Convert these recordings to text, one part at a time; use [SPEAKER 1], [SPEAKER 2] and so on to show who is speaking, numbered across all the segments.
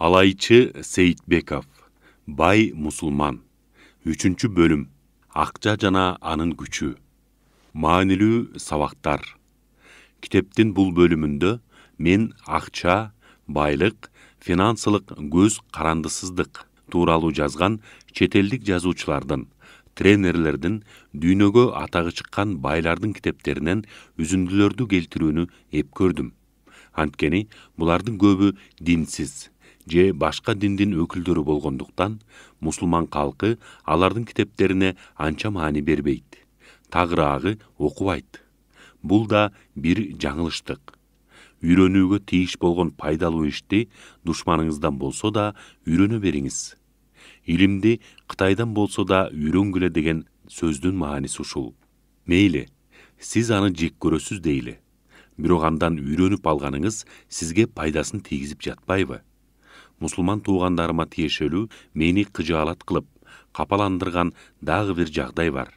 [SPEAKER 1] Алайчы Сейитбеков, Бай мусулман. 3 бөлім. Акча жана анын күчү. Маанилүү сабактар. Китептин бул бөлүмүндө мен акча, байлык, финансылык көз карандысыздык тууралуу жазган чет элдик жазуучулардын, тренерлердин, дүйнөгө атагы чыккан байлардын китептеринен үзүндүлөрдү келтирүүнү эп көрдүм. Анткени булардын көбү динсиз же башка диндин өкүлдөрү болгондуктан мусулман калкы алардын китептерине анча маани бербейт. Тагыраагы окубайт. Бул да бир жаңылыштык. Үйрөнүүгө тийиш болгон пайдалуу ишти душманыңыздан болсо да үйрөнө бериңиз. Илимди Кытайдан болсо да үйрөнгүлө деген сөздүн мааниси ушул. Мейли, сиз аны жек көрөсүз дейли. Бирок андан үйрөнүп алганыңыз сизге пайдасын тийгизип жатпайбы? Мусулман туугандарыма тиешелүү мени кыжаалат кылып, капаландырган дагы бир жагдай бар.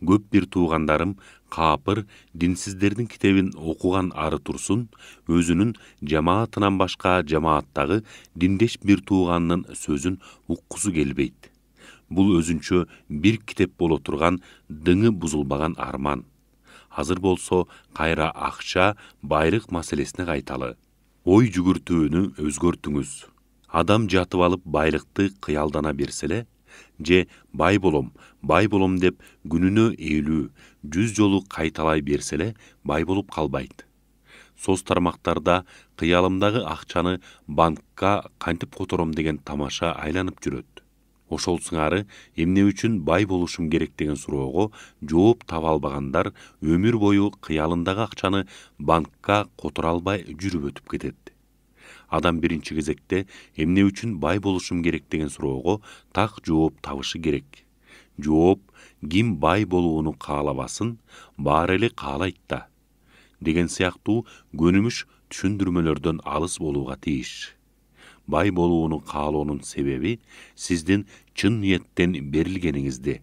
[SPEAKER 1] Көп бир туугандарым каапыр, динсиздердин китебин окуган ары турсун, өзүнүн жамаатынан башка жамааттагы диндеш бир тууганынын сөзүн уккусу келбейт. Бул өзүнчө бир китеп боло турган дыңы бузулбаган арман. Азыр болсо кайра акча, байлык маселесине кайталы. Ой жүгүртүүнү өзгөртүңүз. Адам жатып алып байлыкты кыялдана берселе, же бай болом деп күнүнө 50-100 жолу кайталай берселе, бай болуп калбайт. Соц тармактарда кыялымдагы акчаны банкка кантип котором деген тамаша айланып жүрөт. Ошол сыңары эмне үчүн бай болушум керек деген суроого жооп таба албагандар өмүр бою кыялындагы акчаны банкка которо албай жүрүп өтүп кетет. Адам биринчи кезекте эмне үчүн бай болушум керек деген суроого так жооп табышы керек. Жооп ким бай болууну каалабасын, баары эле каалайт да. Деген сыяктуу көнүмүш түшүндүрмөлөрдөн алыс болууга тийиш. Бай болууну каалоонун себеби сиздин чын ниеттен берилгениңизди,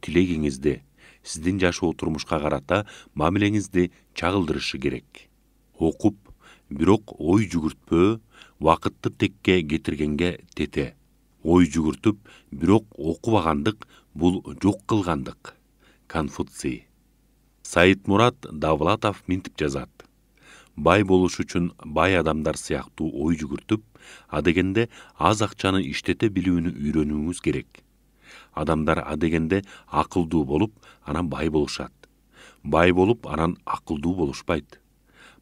[SPEAKER 1] тилегиңизди, сиздин жашоо турмушка карата мамилеңизди чагылдырышы керек. Окуп, бирок ой жүгүртпөө, вакытты текке кетиргенге тете. Ой жүгүртүп, бирок окубагандык бул жок кылгандык. Конфуций. Саидмурат Давлатов минтип жазат. Бай болуш үчүн бай адамдар сыяктуу ой жүгүртүп, адегенде аз акчаны иштете билүүнү үйрөнүүңүз керек. Адамдар адегенде акылдуу болуп, анан бай болушат. Бай болуп, анан акылдуу болушпайт.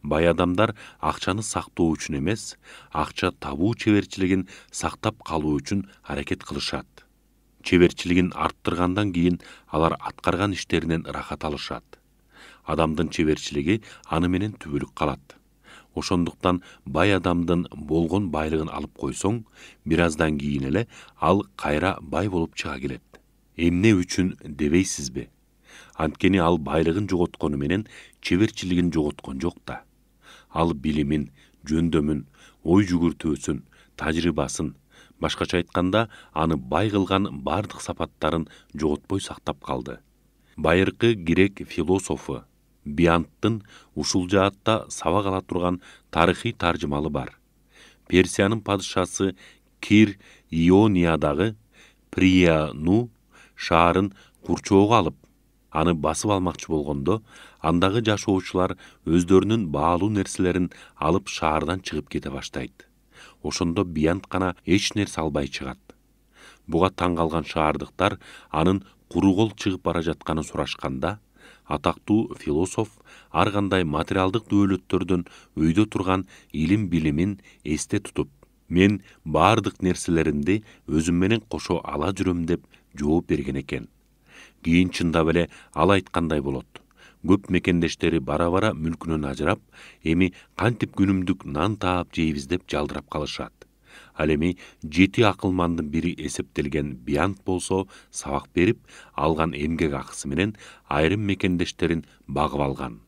[SPEAKER 1] Бай адамдар акчаны сактоо үчүн эмес, акча табуу чеберчилигин сактап калуу үчүн аракет кылышат. Чеберчилигин арттыргандан кийин алар аткарган иштеринен рахат алышат. Адамдын чеберчилиги аны менен түбөлүк калат. Ошондуктан бай адамдын болгон байлыгын алып койсоң, бир аздан кийин эле ал кайра бай болуп чыга келет. Эмне үчүн дебейсизби? Анткени ал байлыгын жоготкону менен чеберчилигин жоготкон жок да. Ал билимин, жөндөмүн, ой жүгүртүүсүн, тажрыйбасын, башкача айтканда, аны бай кылган бардык сапаттарын жоготпой сактап калды. Байыркы грек философу Бианттын ушул жаатта сабак ала турган тарыхый таржымалы бар. Персиянын падышасы Кир Иониядагы Прияну шаарын курчоого алып, аны басып алмакчы болгондо, андагы жашоочулар өздөрүнүн баалуу нерселерин алып шаардан чыгып кете баштайт. Ошондо Биант гана эч нерсе албай чыгат. Буга таң калган шаардыктар анын куру кол чыгып бара жатканын сурашканда, атактуу философ ар кандай материалдык дөөлөттөрдөн өйдө турган илим билимин эсте тутуп, мен бардык нерселеримди өзүм менен кошо ала жүрөм деп жооп берген экен. Кийин чындап эле ал айткандай болот. Көп мекендештери бара-бара мүлкүнөн ажырап, эми кантип күнүмдүк нан таап жейбиз деп жалдырап калышат. Ал эми 7 акылмандын бири эсептелген Биант болсо сабак берип, алган эмгек акысы менен айрым мекендештерин багып алган.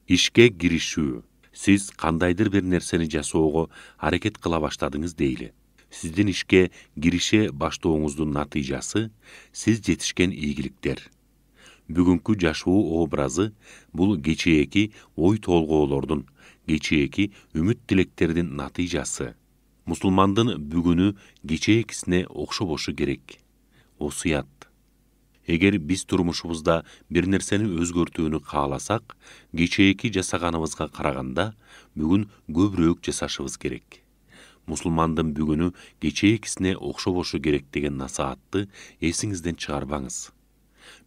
[SPEAKER 1] Ишке киришүү. Сиз кандайдыр бир нерсени жасоого аракет кыла баштадыңыз дейли. Сиздин ишке кирише баштооңуздун натыйжасы сиз жетишкен ийгиликтер. Бүгүнкү жашоо образы бул кечээки ой толгоолордун, кечээки үмүт тилектердин натыйжасы. Musulmандын бүгүнү кечээкисине окшобошу керек. Осуят. Эгер биз турмушубузда бир нерсени өзгөртүүнү кааласак, кечээки жасаганыбызга караганда бүгүн көбүрөөк жасашыбыз керек. Мусулмандын бүгүнү кечээкисине окшобошу керек деген насаатты эсиңизден чыгарбаңыз.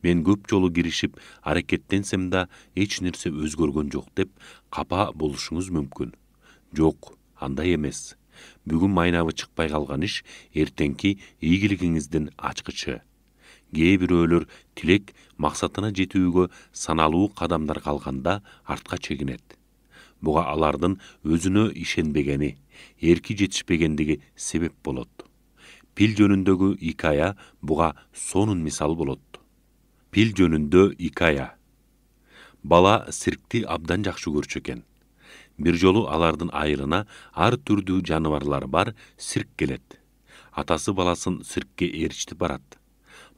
[SPEAKER 1] Мен көп жолу киришип аракеттенсем да эч нерсе өзгөргөн жок деп капа болушуңуз мүмкүн. Жок, андай эмес. Бүгүн майнабы чыкпай калган иш эртеңки ийгилигиңиздин ачкычы. Кээ бирөөлөр тилек максатына жетүүгө саналуу кадамдар калганда артка чегинет. Буга алардын өзүнө ишенбегени, эрки жетишпегендиги себеп болот. Пил жөнүндөгү икая буга сонун мисал болот. Пил жөнүндө икая. Бала сиркти абдан жакшы көрчү экен. Бир жолу алардын айылына ар түрдүү жаныбарлар бар сирк келет. Атасы баласын сиркке ээрчитип барат.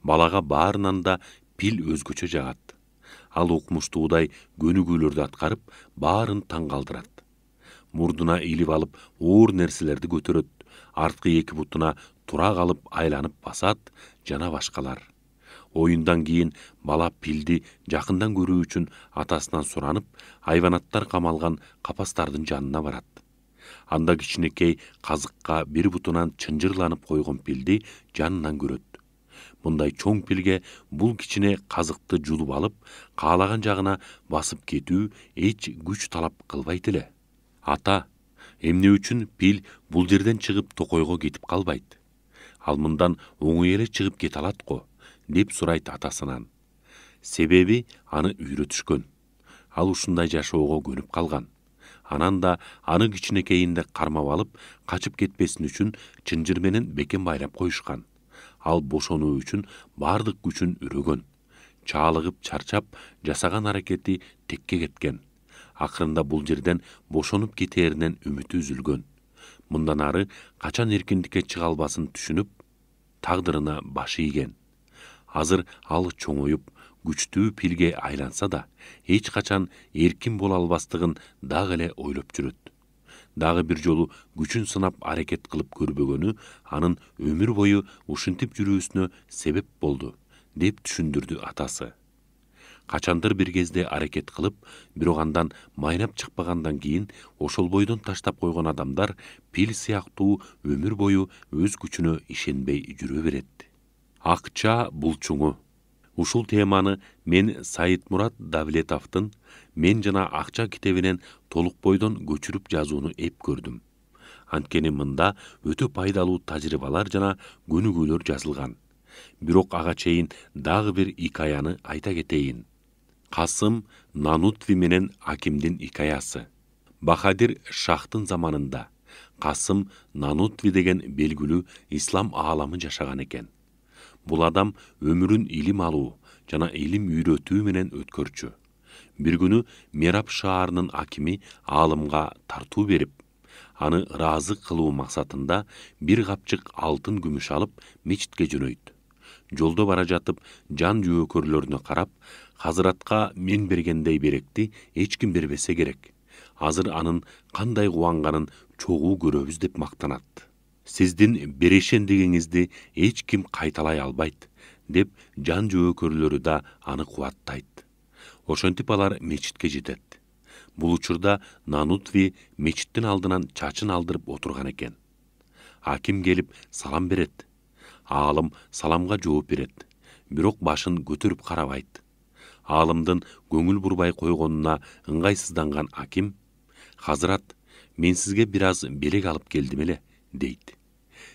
[SPEAKER 1] Балага баарынан да пил өзгөчө жагат. Ал укмуштуудай көнүгүүлөрдү аткарып, баарын таң калтырат. Мурдуна илип алып, оор нерселерди көтөрөт, арткы эки бутуна тура калып айланып басат, жана башкалар. Оюндан кийин бала пилди жакындан көрүү үчүн атасынан суранып, айванаттар камалган капастардын жанына барат. Анда кичинекей казыкка бир бутунан чынжырланып койгон пилди жанынан көрөт. Мындай чоң пилге бул кичине казыкты жулуп алып, каалаган жагына басып кетүү эч күч талап кылбайт эле. Ата, эмне үчүн пил бул жерден чыгып токойго кетип калбайт? Ал мындан оңой эле чыгып кете алат го, деп сурайт атасынан. Себеби аны үйрөтүшкөн. Ал ушундай жашоого көнүп калган. Анан да аны кичинекейинде кармап алып, качып кетпесин үчүн чынжыр менен бекен байлап коюшкан. Ал бошонуу үчүн бардык күчүн үрөгөн. Чаалыгып чарчап, жасаган аракети текке кеткен. Акырында бул жерден бошонуп кетээринен үмүтү үзүлгөн. Мындан ары качан эркиндикке чыга албасын түшүнүп, тагдырына башы ийген. Азыр ал чоңоюп, күчтүү пилге айланса да, эч качан эркин боло албастыгын дагы эле ойлоп жүрөт. Дагы бир жолу күчүн сынап аракет кылып көрбөгөнү анын өмүр бою ушинтип жүрүүсүнө себеп болду, деп түшүндүрдү атасы. Качандыр бир кезде аракет кылып, бирок андан майнап чыкпагандан кийин ошол бойдон таштап койгон адамдар пил сыяктуу өмүр бою өз күчүнө ишенбей жүрө берет. Акча булчуңу. Ушул теманы мен Саидмурат Давлетовдун «Мен жана акча» китебинен толук бойдон көчүрүп жазууну эп көрдүм. Анткени мында өтө пайдалуу тажрыйбалар жана көнүгүүлөр жазылган. Бирок ага чейин дагы бир икаяны айта кетейин. Касым Нанутви менен Акимдин икаясы. Бахадир Шахтын заманында Касым Нанутви деген белгилүү ислам ааламы жашаган экен. Бул адам өмүрүн илим алуу жана илим үйрөтүү менен өткөрчү. Бир күнү Мераб шаарынын акими аалымга тартуу берип, аны ыраазы кылуу максатында бир капчык алтын күмүш алып мечитке жөнөйт. Жолдо бара жатып жан жөөкөрлөрүнө карап, Хазыратка мен бергендей беректи эч ким бербесе керек. Азыр анын кандай кубанганын чогуу көрөбүз деп мактанат. Сиздин берешендигиңизди эч ким кайталай албайт, деп жан жөөкөрлөрү да аны кубаттайт. Ошентип алар мечитке жетет. Бул учурда Нанутви мечиттин алдынан чачын алдырып отурган экен. Аким келип салам берет. Аалым саламга жооп берет, бирок башын көтөрүп карабайт. Аалымдын көңүл бурбай койгонуна ыңгайсызданган аким: "Хазырат, мен сизге бир аз белек алып келдим эле", дейт.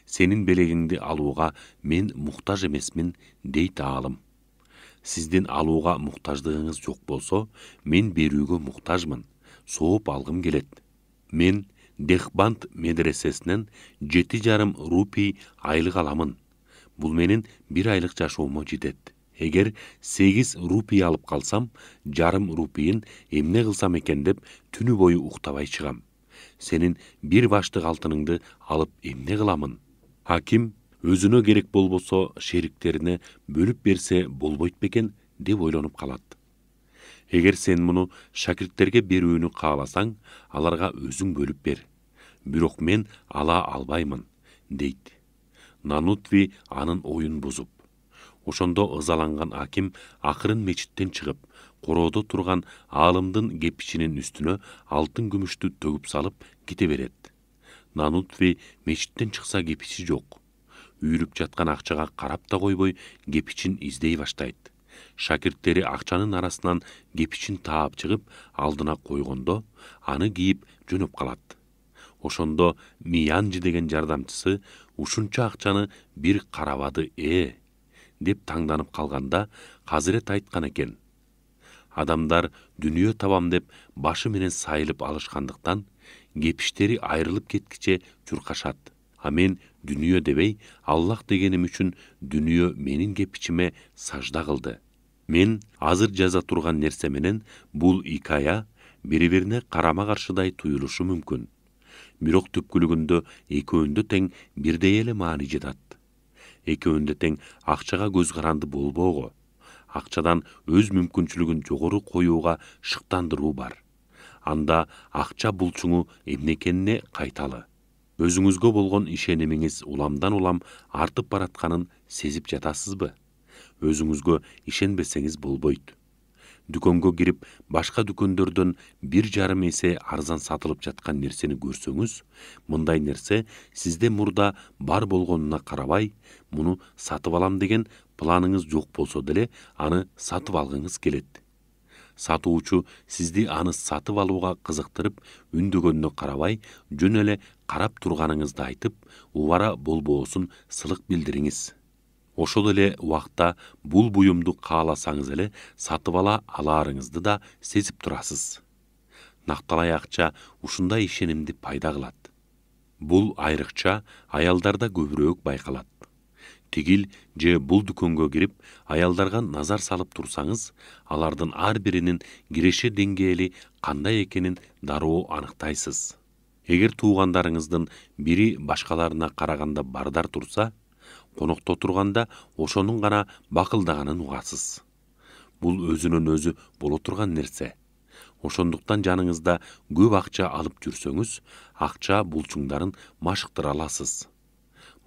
[SPEAKER 1] "Сенин белегиңди алууга мен муктаж эмесмин", дейт аалым. "Сиздин алууга муктаждыгыңыз жок болсо, мен берүүгө муктажмын, сооп алгым келет. Мен Дехбанд медресесинен 7,5 рупий айлык аламын. Бул менин бир айлык жашоомо жетет. Эгер 8 рупий алып калсам, жарым рупийин эмне кылсам экен деп түнү бою уктабай чыгам. Сенин бир баштык алтыныңды алып эмне кыламын?" Аким өзүнө керек болбосо шериктерине бөлүп берсе болбойт бекен деп ойлонуп калат. Эгер сен муну шакирттерге берүүнү кааласаң, аларга өзүң бөлүп бер. бирок мен ала албаймын, дейт. Нанутви анын оюн бузуп. Ошондо ызаланган аким акырын мечиттен чыгып, короодо турган аалымдын кепичинин үстүнө алтын күмүштү төгүп салып кете берет. Нанутви мечиттен чыкса кепичи жок. Үйрүп жаткан акчага карап да койбой, кепичин издей баштайт. Шакирттери акчанын арасынан кепичин таап чыгып, алдына койгондо, аны кийип жөнөп калат. Ошондо Миянжи деген жардамчысы ушунча акчаны бир карабады деп таңданып калганда, Хазирет айткан экен. Адамдар дүнүйө табам деп башы менен сайылып алышкандыктан, кепиштери айрылып кеткиче чуркашат. А мен дүнүйө дебей, Аллах дегеним үчүн дүнүйө менин кепичиме сажда кылды. Мен азыр жаза турган нерсе менен бул икая бири-бирине карама-каршыдай туюлушу мүмкүн. Бирок түпкүлүгүндө экөөндө тең бирдей эле маани жатат. Экөөндө тең акчага көз каранды болбоого, акчадан өз мүмкүнчүлүгүн жогору коюуга шыктандыруу бар. Анда акча булчуңу эмнекенине кайталы. Өзүңүзгө болгон ишенимиңиз уламдан улам артып баратканын сезип жатасызбы? Өзүңүзгө ишенбесеңиз болбойт. Дүкөнгө кирип, башка дүкөндөрдөн 1,5 эсе арзан сатылып жаткан нерсени көрсөңүз, мындай нерсе сизде мурда бар болгонуна карабай, муну сатып алам деген планыңыз жок болсо деле, аны сатып алгыңыз келет. Сатуучу сизди аны сатып алууга кызыктырып, үндөгөнүнө карабай, жөн эле карап турганыңызды айтып, убара болбоосун сылык билдириңиз. Ошол эле убакта бул буюмду кааласаңыз эле сатып алаарыңызды да сезип турасыз. Накталай акча ушундай ишенимди пайда кылат. Бул айрыкча аялдарда көбүрөөк байкалат. Тигил же бул дүкөнгө кирип, аялдарга назар салып турсаңыз, алардын ар биринин киреше деңгээли кандай экенин дароо аныктайсыз. Эгер туугандарыңыздын бири башкаларына караганда бардар турса, конокто турганда ошонун гана бакылдаганын угасыз. Бул өзүнөн өзү боло турган нерсе. Ошондуктан жаныңызда көп акча алып жүрсөңүз, акча булчуңдарын машыктыра аласыз.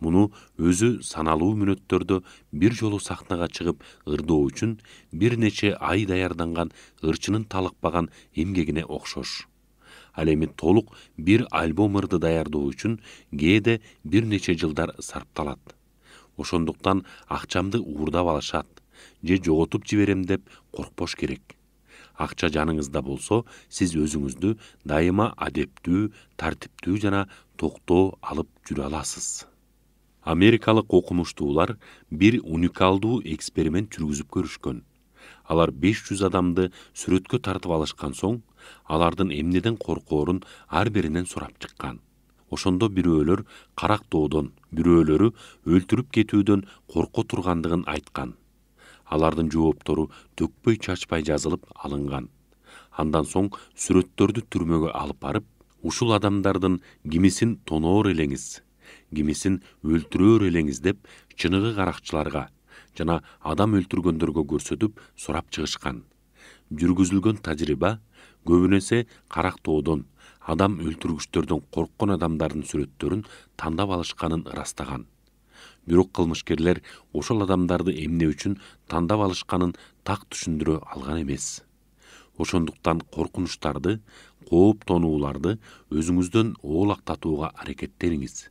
[SPEAKER 1] Муну өзү саналуу мүнөттөрдө бир жолу сахнага чыгып ырдоо үчүн бир нече ай даярданган ырчынын талыкпаган эмгегине окшош. Ал эми толук бир альбом ырды даярдоо үчүн кээде бир нече жылдар сарпталат. Ошондуктан акчамды уурдап алышат, же жоготуп жиберем деп коркпош керек. Акча жаныңызда болсо, сиз өзүңүздү дайыма адептүү, тартиптүү жана токтоо алып жүрө аласыз. Америкалык окумуштуулар бир уникалдуу эксперимент жүргүзүп көрүшкөн. Алар 500 адамды сүрөткө тартып алышкан соң, алардын эмнеден коркоорун ар биринен сурап чыккан. Ошондо бирөөлөр карактоодон, бирөөлөрү өлтүрүп кетүүдөн корко тургандыгын айткан. Алардын жооптору төкпөй чачпай жазылып алынган. Андан соң сүрөттөрдү түрмөгө алып барып, ушул адамдардын кимисин тоноор элеңиз, кимисин өлтүрөр элеңиз деп чыныгы каракчыларга жана адам өлтүргөндөргө көрсөтүп сурап чыгышкан. Жүргүзүлгөн тажрыйба көбүнесе карактоодон, адам өлтүргүчтөрдөн корккон адамдардын сүрөттөрүн тандап алышканын ырастаган. Бирок кылмышкерлер ошол адамдарды эмне үчүн тандап алышканын так түшүндүрө алган эмес. Ошондуктан коркунучтарды, кооптонууларды өзүңүздөн оолактатууга аракеттениңиз.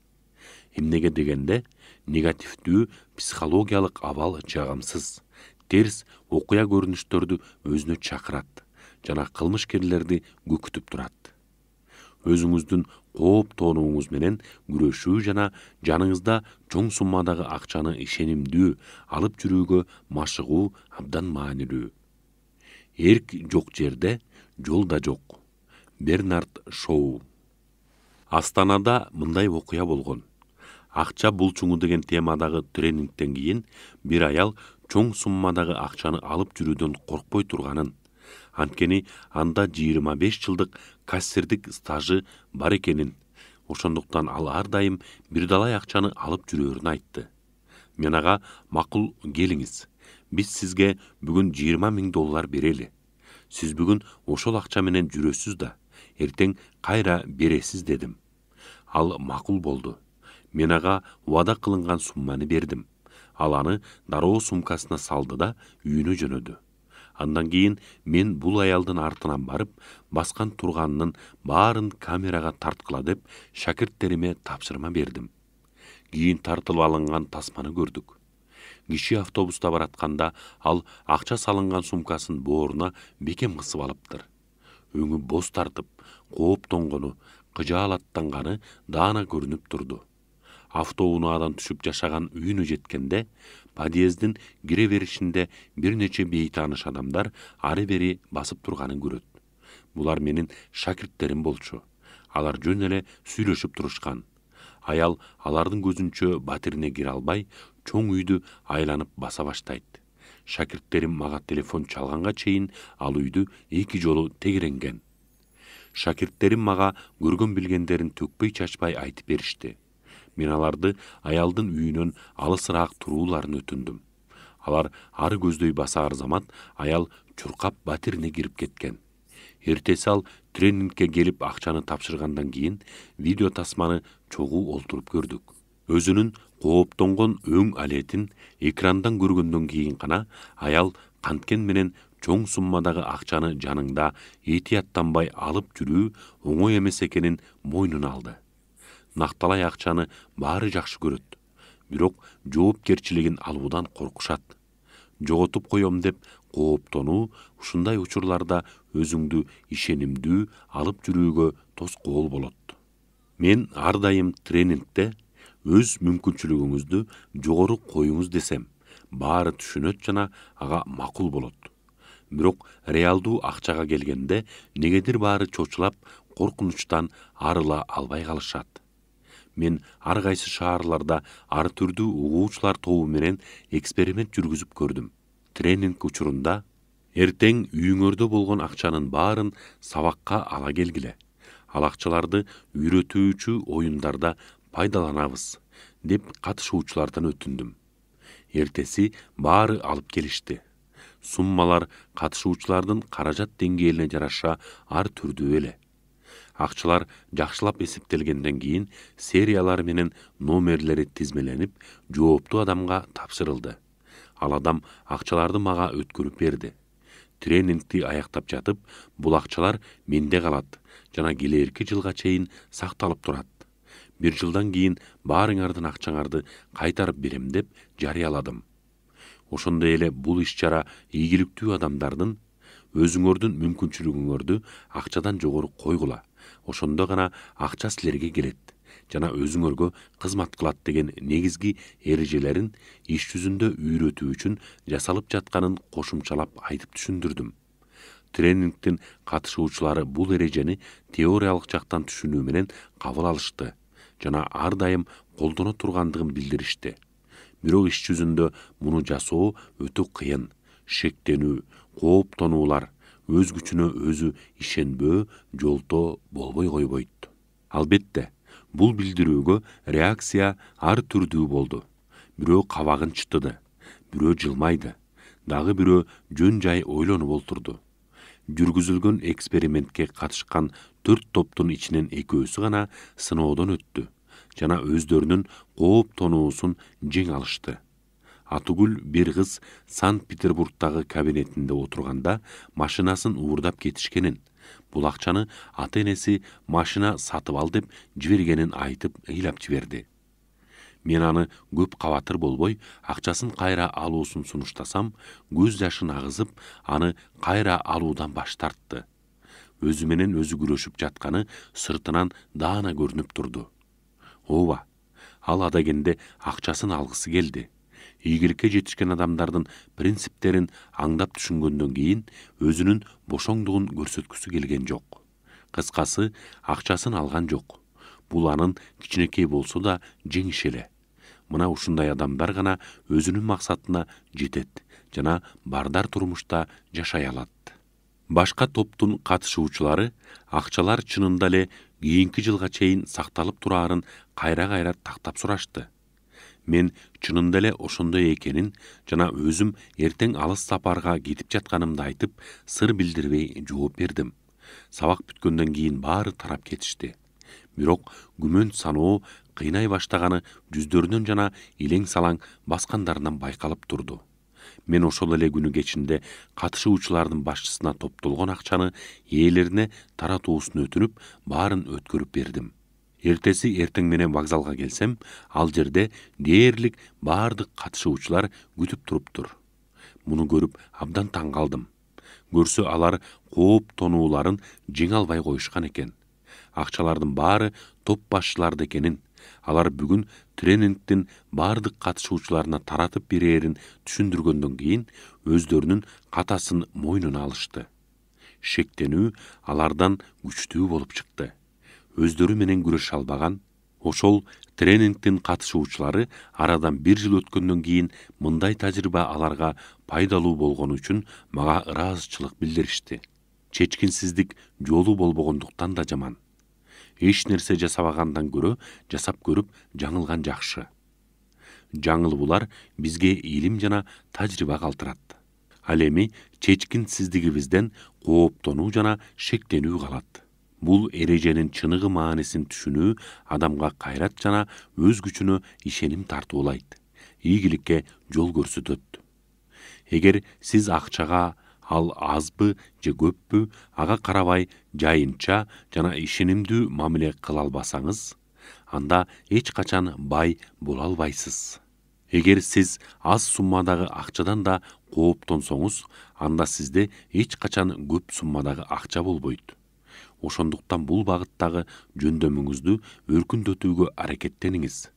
[SPEAKER 1] Эмнеге дегенде, негативдүү психологиялык абал жагымсыз, терс окуя көрүнүштөрдү өзүнө чакырат жана кылмышкерлерди көкүтүп турат. Өзүңүздүн кооптонууңуз менен күрөшүү жана жаныңызда чоң суммадагы акчаны ишенимдүү алып жүрүүгө машыгуу абдан маанилүү. Эрк жок жерде жол да жок. Бернард Шоу. Астанада мындай окуя болгон. Акча булчуңу деген темадагы тренингтен кийин бир аял чоң суммадагы акчаны алып жүрүүдөн коркпой турганын, анткени анда 25 жылдык кассирдик стажы бар экенин, ошондуктан ал ар дайым бир далай акчаны алып жүрөөрүн айтты. Мен ага, макул, келиңиз, биз сизге бүгүн $20,000 берели. Сиз бүгүн ошол акча менен жүрөсүз да, эртең кайра бересиз дедим. Ал макул болду. Мен ага убада кылынган сумманы бердим. Ал аны дароо сумкасына салды да үйүнө жөнөдү. Андан кийин мен бул аялдын артынан барып, баскан турганынын баарын камерага тарткыла деп шакирттериме тапшырма бердим. Кийин тартылып алынган тасманы көрдүк. Киши автобуста баратканда ал акча салынган сумкасын бооруна бекем кысып алыптыр. Өңү боз тартып, кооптонгону, кыжаалаттанганы даана көрүнүп турду. Автоунаадан түшүп жашаган үйүнө жеткенде, подъездин кире беришинде бир нече бейтааныш адамдар ары бери басып турганын көрөт. Булар менин шакирттерим болчу. Алар жөн эле сүйлөшүп турушкан. Аял алардын көзүнчө батирине кире албай, чоң үйдү айланып баса баштайт. Шакирттерим мага телефон чалганга чейин ал үйдү 2 жолу тегеренген. Шакирттерим мага көргөн билгендерин төкпөй чачпай айтып беришти. Мен аларды аялдын үйүнөн алысыраак турууларын өтүндүм. Алар ары көздөй басаар замат аял чуркап батирине кирип кеткен. Эртеси ал тренингке келип акчаны тапшыргандан кийин видео тасманы чогуу олтуруп көрдүк. Өзүнүн кооптонгон өң алетин экрандан көргөндөн кийин гана аял канткен менен чоң суммадагы акчаны жаныңда этияттанбай алып жүрүү оңой эмес экенин мойнуна алды. Накталай акчаны баары жакшы көрөт, бирок жоопкерчилигин алуудан коркушат. Жоготуп коем деп кооптонуу ушундай учурларда өзүңдү ишенимдүү алып жүрүүгө тоскоол болот. Мен ар дайым тренингде өз мүмкүнчүлүгүңүздү жогору коюңуз десем, баары түшүнөт жана ага макул болот. Бирок реалдуу акчага келгенде негедир баары чочулап, коркунучтан арыла албай калышат. Мен ар кайсы шаарларда ар түрдүү угуучулар тобу менен эксперимент жүргүзүп көрдүм. Тренинг учурунда эртең үйүңөрдө болгон акчанын баарын сабакка ала келгиле. Ал акчаларды үйрөтүүчү оюндарда пайдаланабыз деп катышуучулардан өтүндүм. Эртеси баары алып келишти. Суммалар катышуучулардын каражат деңгээлине жараша ар түрдүү эле. Акчалар жакшылап эсептелгенден кийин сериялар менен номерлери тизмеленип, жооптуу адамга тапшырылды. Ал адам акчаларды мага өткөрүп берди. Тренингти аяктап жатып, бул акчалар менде калат жана келээрки жылга чейин сакталып турат. 1 жылдан кийин баарыңардын акчаңарды кайтарып берем деп жарыяладым. Ошондой эле бул иш-чара ийгиликтүү адамдардын өзүңөрдүн мүмкүнчүлүгүңөрдү акчадан жогору койгула. Ошондо гана акча силерге келет жана өзүңөргө кызмат кылат деген негизги эрежелерин иш жүзүндө үйрөтүү үчүн жасалып жатканын кошумчалап айтып түшүндүрдүм. Тренингдин катышуучулары бул эрежени теориялык жактан түшүнүү менен кабыл алышты жана ар дайым колдоно тургандыгын билдиришти. Бирок иш жүзүндө муну жасоо өтө кыйын. Шектенүү, кооптонуулар, өз күчүнө өзү ишенбөө жолтоо болбой койбойт. Албетте, бул билдирүүгө реакция ар түрдүү болду. Бирөө кабагын чытыды, бирөө жылмайды, дагы бирөө жөн жай ойлонуп олтурду. Жүргүзүлгөн экспериментке катышкан 4 топтун ичинен 2-өсү гана сыноодон өттү жана өздөрүнүн кооптонуусун жең алышты. Атугүл бир кыз Санкт-Петербургдагы кабинетинде отурганда машинасын уурдап кетишкенин, бул акчаны ата-энеси машина сатып ал деп жибергенин айтып ыйлап жиберди. Мен аны көп кабатыр болбой, акчасын кайра алуусун сунуштасам, көз жашын агызып, аны кайра алуудан баш тартты. Өзү менен өзү күрөшүп жатканы сыртынан даана көрүнүп турду. Ооба, ал адагенде акчасын алгысы келди. Ийгиликке жетишкен адамдардын принциптерин аңдап түшүнгөндөн кийин өзүнүн бошоңдугун көрсөткүсү келген жок. Кыскасы, акчасын алган жок. Бул анын кичинекей болсо да жеңиш эле. Мына ушундай адамдар гана өзүнүн максатына жетет жана бардар турмушта жашай алат. Башка топтун катышуучулары акчалар чынында эле кийинки жылга чейин сакталып тураарын кайра-кайра тактап сурашты. Мен чынында эле ошондой экенин жана өзүм эртең алыс сапарга кетип жатканымды айтып, сыр билдирбей жооп бердим. Сабак бүткөндөн кийин баары тарап кетишти. Бирок күмөн саноо кыйнай баштаганы жүздөрүнөн жана илең салаң баскандарынан байкалып турду. Мен ошол эле күнү кечинде катышуучулардын башчысына топтолгон акчаны ээлерине таратуусун өтүнүп, баарын өткөрүп бердим. Эртеси эртең менен вокзалга келсем, ал жерде дээрлик баардык катышуучулар күтүп туруптур. Муну көрүп абдан таң калдым. Көрсө алар кооп тонууларын жеңе албай коюшкан экен. Акчалардын баары топ башчыларды экенин, алар бүгүн тренингдин баардык катышуучуларына таратып берээрин түшүндүргөндөн кийин өздөрүнүн катасын мойнуна алышты. Шектенүү алардан күчтүү болуп чыкты. Өздөрү менен күрөшө албаган, ошол тренингдин катышуучулары арадан 1 жыл өткөндөн кийин мындай тажрыйба аларга пайдалуу болгону үчүн мага ыраазычылык билдиришти. Чечкинсиздик жолу болбогондуктан да жаман. Эч нерсе жасабагандан көрө жасап көрүп жаңылган жакшы. Жаңылуулар бизге илим жана тажрыйба калтырат. Ал эми чечкинсиздигибизден кооптонуу жана шектенүү калат. Бул эреженин чыныгы маанисин түшүнүү адамга кайрат жана өз күчүнө ишеним тартуулайт, ийгиликке жол көрсөтөт. Эгер сиз акчага, ал азбы же көппү, ага карабай жайынча жана ишенимдүү мамиле кыла албасаңыз, анда эч качан бай боло албайсыз. Эгер сиз аз суммадагы акчадан да кооптонсоңуз, анда сизде эч качан көп суммадагы акча болбойт. Ошондуктан бул багыттагы жөндөмүңүздү өркүндөтүүгө аракеттениңиз.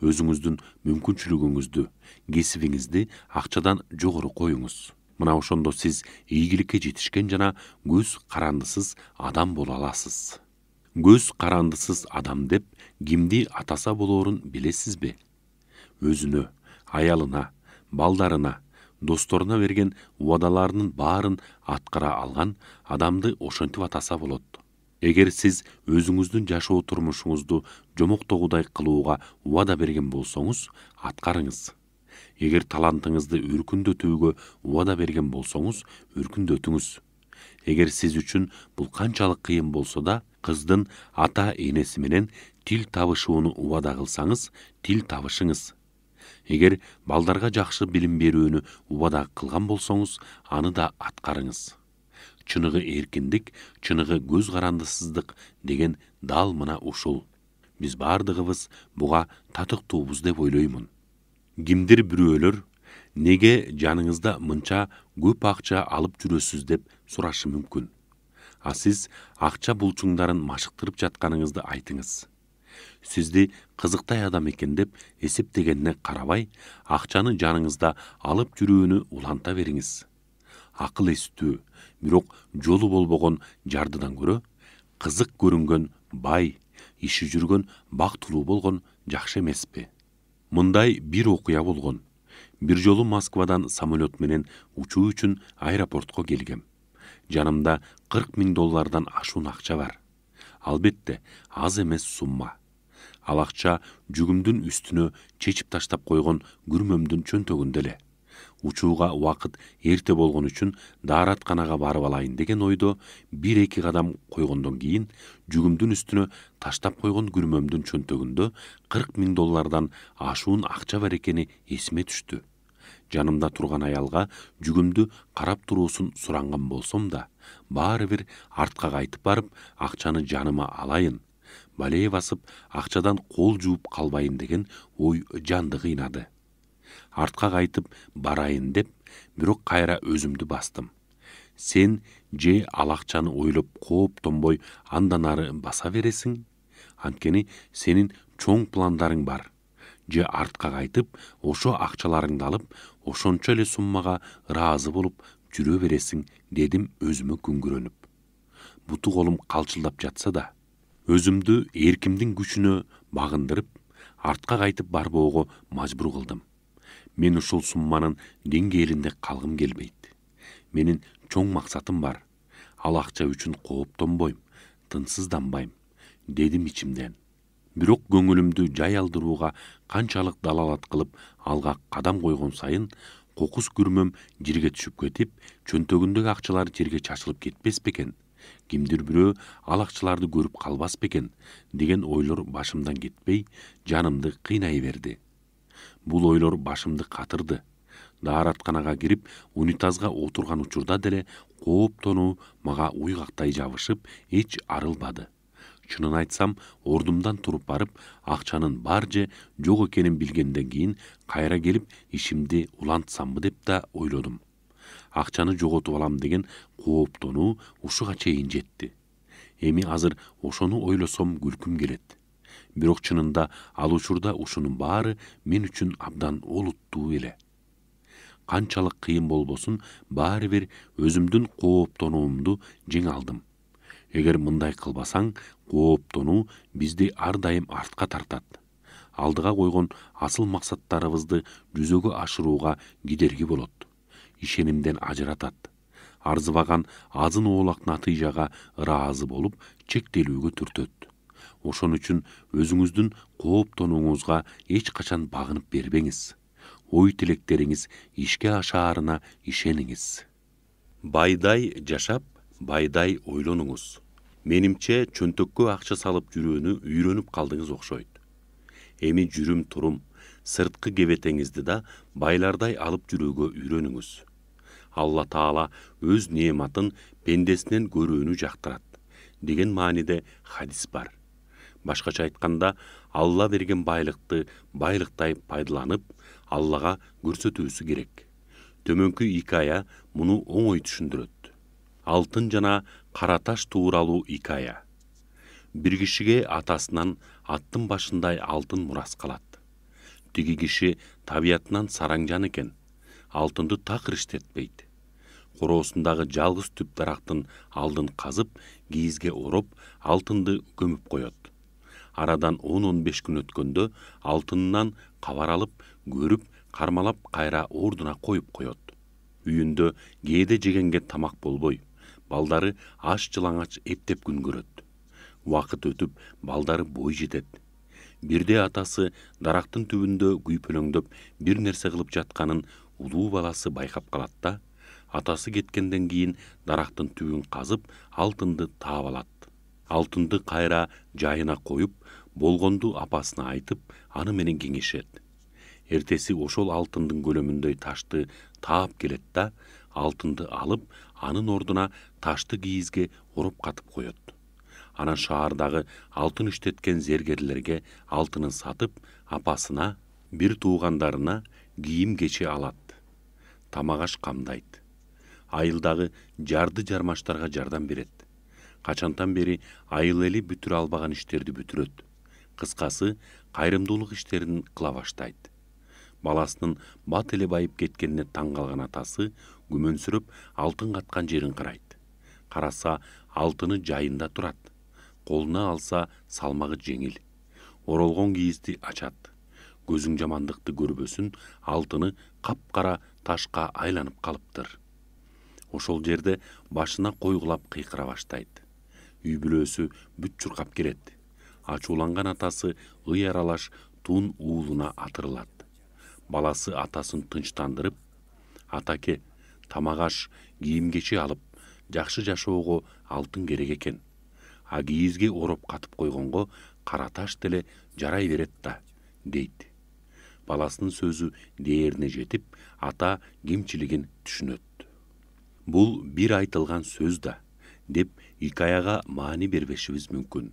[SPEAKER 1] Өзүңүздүн мүмкүнчүлүгүңүздү, кесибиңизди акчадан жогору коюңуз. Мына ошондо сиз ийгиликке жетишкен жана көз карандысыз адам боло аласыз. Көз карандысыз адам деп кимди атаса болоорун билесизби? Өзүнө, аялына, балдарына, досторуна берген убадаларынын баарын аткара алган адамды ошентип атаса болот. Эгер сиз өзүңүздүн жашоо турмушуңузду жомоктогудай кылууга убада берген болсоңуз, аткарыңыз. Эгер талантыңызды өркүндөтүүгө убада берген болсоңуз, өркүндөтүңүз. Эгер сиз үчүн бул канчалык кыйын болсо да, кыздын ата энеси менен тил табышууну убада кылсаңыз, тил табышыңыз. Эгер балдарга жакшы билим берүүнү убада кылган болсоңуз, аны да аткарыңыз. Чыныгы эркиндик, чыныгы көз карандысыздык деген дал мына ушул. Биз бардыгыбыз буга татыктуубуз деп ойлоймун. Кимдир бирөөлөр неге жаныңызда мынча көп акча алып жүрөсүз деп сурашы мүмкүн. А сиз акча булчуңдарын машыктырып жатканыңызды айтыңыз. Сизди кызыктай адам экен деп эсептегенине карабай, акчаны жаныңызда алып жүрүүнү уланта бериңиз. Акыл эстүү, бирок жолу болбогон жардыдан көрө, кызык көрүнгөн бай, иши жүргөн бактылуу болгон жакшы эмеспи? Мындай бир окуя болгон. Бир жолу Москвадан самолет менен учуу үчүн аэропортко келгем. Жанымда $40,000 ашуун акча бар. Албетте, аз эмес сумма. Ал акча жүгүмдүн үстүнө чечип таштап койгон күрмөмдүн чөнтөгүндө эле. Учууга убакыт эрте болгон үчүн дааратканага барып алайын деген ойдо 1-2 кадам койгондон кийин жүгүмдүн үстүнө таштап койгон күрмөмдүн чөнтөгүндө $40,000 ашуун акча бар экени эсиме түштү. Жанымда турган аялга жүгүмдү карап туруусун суранган болсом да, баары бир артка кайтып барып, акчаны жаныма алайын, балее басып, акчадан кол жууп калбайын деген ой жанды кыйнады. Артка кайтып барайын деп, бирок кайра өзүмдү бастым. Сен же ал акчаны ойлоп кооптонбой андан ары баса бересиң? Анткени сенин чоң пландарың бар. Же артка кайтып, ошо акчаларыңды алып, ошончо эле суммага ыраазы болуп жүрө бересиң, дедим өзүмө күңгүрөнүп. Буту колум калчылдап жатса да, өзүмдү эркимдин күчүнө багындырып, артка кайтып барбоого мажбур кылдым. Мен ушул сумманын деңгээлинде калгым келбейт. Менин чоң максатым бар. Ал акча үчүн кооптонбойм, тынчсызданбайм, дедим ичимден. Бирок көңүлүмдү жай алдырууга канчалык далалат кылып алга кадам койгон сайын, кокус күрмөм жерге түшүп кетип, чөнтөгүндөгү акчалар жерге чачылып кетпес бекен? Кимдир бирөө ал акчаларды көрүп калбас бекен деген ойлор башымдан кетпей, жанымды кыйнай берди. Бул ойлор башымды катырды. Дааратканага кирип, унитазга отурган учурда деле кооптонуу мага уйгактай жабышып, эч арылбады. Чынын айтсам, ордумдан туруп барып, акчанын бар же жок экенин билгенден кийин кайра келип ишимди улантсамбы деп да ойлодум. Акчаны жоготуп алам деген кооптонуу ушуга чейин жетти. Эми азыр ошону ойлосом күлкүм келет. Бирок чынында ал учурда ушунун баары мен үчүн абдан олуттуу эле. Канчалык кыйын болбосун, баары бир өзүмдүн кооптонуумду жеңе алдым. Эгер мындай кылбасаң, кооптонуу бизди ар дайым артка тартат. Алдыга койгон асыл максаттарыбызды жүзөгө ашырууга кедерги болот. Ишенимден ажыратат. Арзыбаган азын оолак натыйжага ыраазы болуп, чектелүүгө түртөт. Ошон үчүн өзүңүздүн кооптонууңузга эч качан багынып бербеңиз. Ой тилектериңиз ишке ашаарына ишениңиз. Байдай жашап, байдай ойлонуңуз. Менимче чөнтөккө акча салып жүрүүнү үйрөнүп калдыңыз окшойт. Эми жүрүм турум, сырткы кебетеңизди да байлардай алып жүрүүгө үйрөнүңүз. Алла Таала өз неематын пендесинен көрүүнү жактырат деген мааниде хадис бар. Башкача айтканда, Алла берген байлыкты байлыктай пайдаланып, Аллага көрсөтүүсү керек. Төмөнкү икая муну оңой түшүндүрөт. Алтын жана кара таш тууралуу икая. Бир кишиге атасынан аттын башындай алтын мурас калат. Тиги киши табиятынан сараңжан экен. Алтынды такыр иштетпейт. Короосундагы жалгыз түп дарактын алдын казып, кийизге ороп, алтынды көмүп коет. Арадан 10-15 күн өткөндө алтынынан кабар алып, көрүп, кармалап кайра ордуна коюп коет. Үйүндө кээде жегенге тамак болбой, балдары аш жылаңач эптеп күн көрөт. Убакыт өтүп, балдары бой жетет. Бирде атасы дарактын түбүндө күйпөлөңдөп бир нерсе кылып жатканын улуу баласы байкап калат да, атасы кеткенден кийин дарактын түбүн казып, алтынды таап алат. Алтынды кайра жайына коюп, болгонду апасына айтып, аны менен кеңешет. Эртеси ошол алтындын көлөмүндөй ташты таап келет да, алтынды алып, анын ордуна ташты кийизге ороп катып коет. Анан шаардагы алтын иштеткен зергерлерге алтынын сатып, апасына, бир туугандарына кийим кече алат. Тамак аш камдайт. Айылдагы жарды жармаштарга жардам берет. Качантан бери айыл эли бүтүрө албаган иштерди бүтүрөт. Кыскасы, кайрымдуулук иштерин кыла баштайт. Баласынын бат эле байып кеткенине таң калган атасы күмөнсүрөп алтын каткан жерин карайт. Караса, алтыны жайында турат. Колуна алса, салмагы жеңил. Оролгон кийизди ачат. Көзүң жамандыкты көрбөсүн, алтыны капкара ташка айланып калыптыр. Ошол жерде башына койгулап кыйкыра баштайт. Үй бүлөсү бүт чуркап келет. Ачууланган атасы ый аралаш тун уулуна атырылат. Баласы атасын тынчтандырып, атаке, тамак аш, кийим кече алып, жакшы жашоого алтын керек экен. А кийизге ороп катып койгонго кара таш деле жарай берет да, дейт. Баласынын сөзү дээрине жетип, ата кемчилигин түшүнөт. Бул бир айтылган сөз да, деп икаяга маани бербешибиз мүмкүн.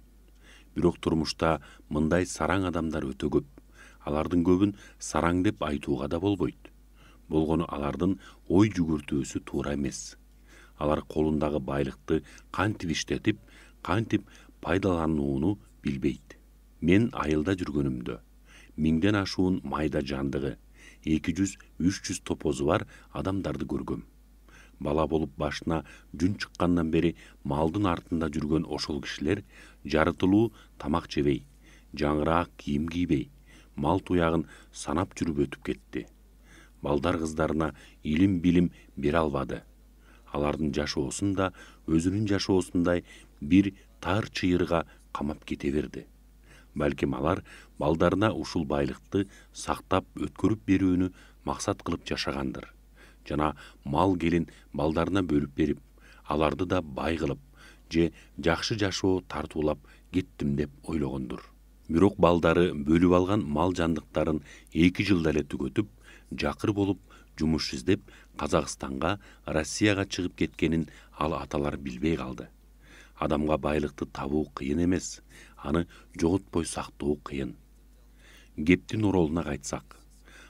[SPEAKER 1] Бирок турмушта мындай сараң адамдар өтө көп. Алардын көбүн сараң деп айтууга да болбойт. Болгону алардын ой жүгүртүүсү туура эмес. Алар колундагы байлыкты кантип иштетип, кантип пайдаланууну билбейт. Мен айылда жүргөнүмдө, 1000ден ашуун майда жандыгы, 200-300 топозу бар адамдарды көргөм. Бала болуп башына жүн чыккандан бери малдын артында жүргөн ошол кишилер жарытылуу тамак жебей, жаңыраак кийим кийбей, мал туягын санап жүрүп өтүп кетти. Балдар кыздарына илим билим бере албады. Алардын жашоосун да өзүнүн жашоосундай бир тар чыйырга камап кете берди. Балким алар балдарына ушул байлыкты сактап өткөрүп берүүнү максат кылып жашагандыр. Жана мал келин балдарына бөлүп берип, аларды да бай кылып, же жакшы жашоо тартуулап кеттим деп ойлогондур. Бирок балдары бөлүп алган мал жандыктарын 2 жылда эле түгөтүп, жакыр болуп жумуш издеп Казакстанга, Россияга чыгып кеткенин ал аталар билбей калды. Адамга байлыкты табуу кыйын эмес, аны жоготпой сактоо кыйын. Кептин оролуна кайтсак,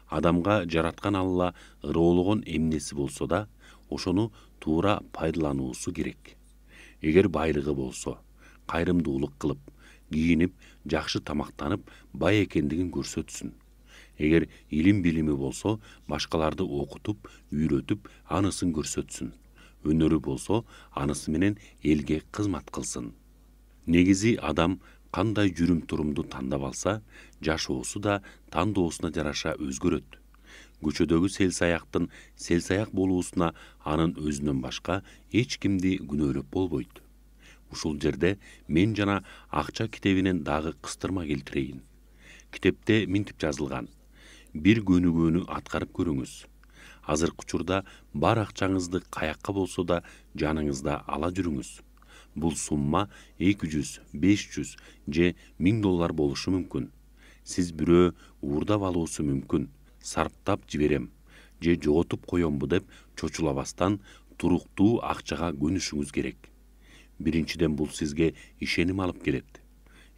[SPEAKER 1] адамга жараткан Алла ыроологон эмнеси болсо да, ошону туура пайдалануусу керек. Эгер байлыгы болсо, кайрымдуулук кылып, кийинип, жакшы тамактанып, бай экендигин көрсөтсүн. Эгер илим билими болсо, башкаларды окутуп, үйрөтүп, анысын көрсөтсүн. Өнөрү болсо, анысы менен элге кызмат кылсын. Негизи адам кандай жүрүм турумду тандап алса, жашоосу да тандоосуна жараша өзгөрөт. Көчөдөгү селсаяктын селсаяк болуусуна анын өзүнөн башка эч кимди күнөөлөп болбойт. Ушул жерде мен жана акча китебинен дагы кыстырма келтирейин. Китепте минтип жазылган: бир көнүгүүнү аткарып көрүңүз. Азыркы учурда бар акчаңызды каякка болсо да жаныңызда ала жүрүңүз. Бул сумма 200, 500 же 1000 доллар болушу мүмкүн. Сиз бирөө уурдап алуусу мүмкүн. Сарптап жиберем же жоготуп коембу деп чочулабастан туруктуу акчага көнүшүңүз керек. Биринчиден бул сизге ишеним алып келет.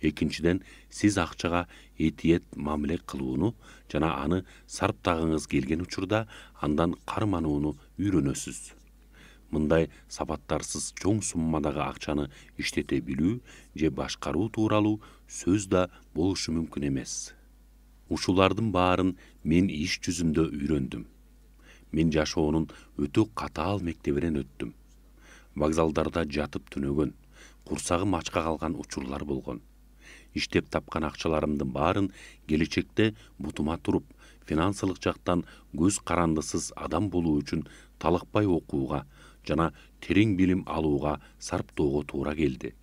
[SPEAKER 1] Экинчиден сиз акчага этиет мамиле кылууну жана аны сарптагыңыз келген учурда андан карманууну үйрөнөсүз. Мындай сапаттарсыз чоң суммадагы акчаны иштете билүү же башкаруу тууралуу сөз да болушу мүмкүн эмес. Ушулардын баарын мен иш жүзүндө үйрөндүм. Мен жашоонун өтө катаал мектебинен өттүм. Вокзалдарда жатып түнөгөн, курсагым ачка калган учурлар болгон. Иштеп тапкан акчаларымдын баарын келечекте бутума туруп, финансылык жактан көз карандысыз адам болуу үчүн талыкпай окууга жана терең билим алууга сарптоого туура келди.